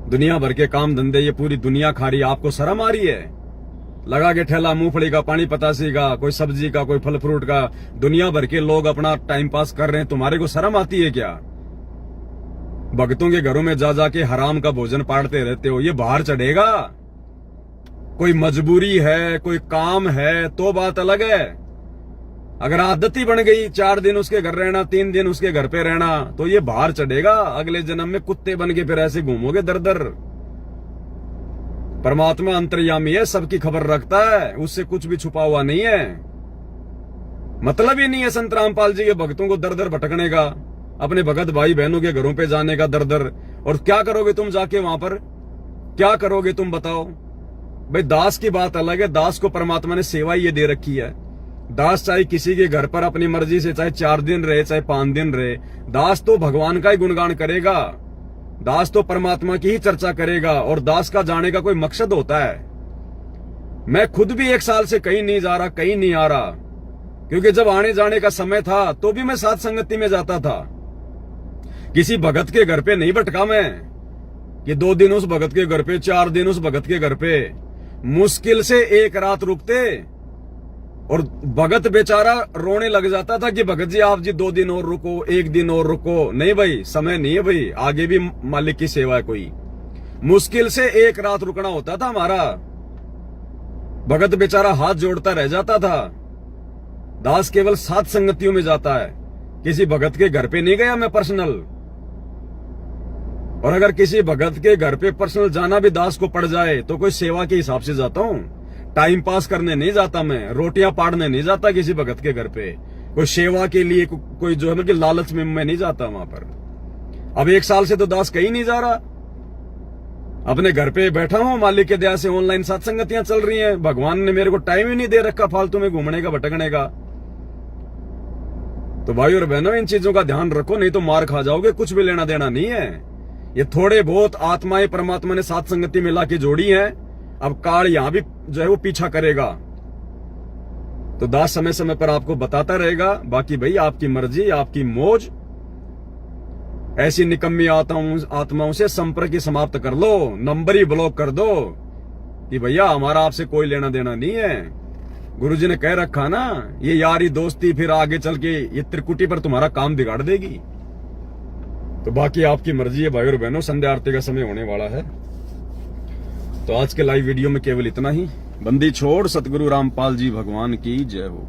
दुनिया भर के काम धंधे ये पूरी दुनिया खा रही है, आपको शर्म आ रही है? लगा के ठेला मूंगफली का, पानी पतासी का, कोई सब्जी का, कोई फल फ्रूट का, दुनिया भर के लोग अपना टाइम पास कर रहे हैं, तुम्हारे को शर्म आती है क्या? भक्तों के घरों में जा जाके हराम का भोजन पाड़ते रहते हो, ये बाहर चढ़ेगा? कोई मजबूरी है, कोई काम है तो बात अलग है। अगर आदत ही बन गई 4 दिन उसके घर रहना, 3 दिन उसके घर पे रहना, तो ये बाहर चढ़ेगा। अगले जन्म में कुत्ते बन के फिर ऐसे घूमोगे दर दर। परमात्मा अंतर्यामी है, सबकी खबर रखता है, उससे कुछ भी छुपा हुआ नहीं है। मतलब ही नहीं है संत रामपाल जी के भक्तों को दर दर भटकने का, अपने भगत भाई बहनों के घरों पे जाने का दर दर। और क्या करोगे तुम जाके वहां पर? क्या करोगे तुम बताओ? भाई दास की बात अलग है, दास को परमात्मा ने सेवा ये दे रखी है। दास चाहे किसी के घर पर अपनी मर्जी से चाहे 4 दिन रहे, चाहे 5 दिन रहे, दास तो भगवान का ही गुणगान करेगा, दास तो परमात्मा की ही चर्चा करेगा। और दास का जाने का कोई मकसद होता है? मैं खुद भी 1 साल से कहीं नहीं जा रहा, कहीं नहीं आ रहा, क्योंकि जब आने जाने का समय था तो भी मैं साथ संगति में जाता था। किसी भगत के घर पे नहीं भटका मैं कि 2 दिन उस भगत के घर पे, 4 दिन उस भगत के घर पे। मुश्किल से 1 रात रुकते और भगत बेचारा रोने लग जाता था कि भगत जी आप जी 2 दिन और रुको, 1 दिन और रुको। नहीं भाई, समय नहीं है भाई, आगे भी मालिक की सेवा है कोई। मुश्किल से 1 रात रुकना होता था हमारा। भगत बेचारा हाथ जोड़ता रह जाता था। दास केवल सात संगतियों में जाता है, किसी भगत के घर पे नहीं गया मैं पर्सनल। और अगर किसी भगत के घर पे पर्सनल जाना भी दास को पड़ जाए तो कोई सेवा के हिसाब से जाता हूं, टाइम पास करने नहीं जाता मैं, रोटियां पाड़ने नहीं जाता किसी भगत के घर पे, कोई सेवा के लिए कोई जो है ना कि लालच में मैं नहीं जाता वहां पर। अब 1 साल से तो दास कहीं नहीं जा रहा, अपने घर पे बैठा हूं, मालिक के दया से ऑनलाइन सत्संगतियां चल रही हैं। भगवान ने मेरे को टाइम ही नहीं दे रखा फालतू में घूमने का, भटकने का। तो भाई और बहनों, इन चीजों का ध्यान रखो, नहीं तो मार खा जाओगे। कुछ भी लेना देना नहीं है। ये थोड़े बहुत आत्माएं परमात्मा ने सात संगति में लाके जोड़ी हैं, अब काल यहां भी जो है वो पीछा करेगा। तो दास समय समय पर आपको बताता रहेगा। बाकी भाई आपकी मर्जी, आपकी मौज। ऐसी निकम्मी आत्माओं से संपर्क समाप्त कर लो, नंबर ही ब्लॉक कर दो कि भैया हमारा आपसे कोई लेना देना नहीं है। गुरुजी ने कह रखा ना, ये यारी दोस्ती फिर आगे चल के ये त्रिकुटी पर तुम्हारा काम बिगाड़ देगी। तो बाकी आपकी मर्जी है भाई और बहनों। संध्या आरती का समय होने वाला है, तो आज के लाइव वीडियो में केवल इतना ही। बंदी छोड़ सतगुरु रामपाल जी भगवान की जय हो।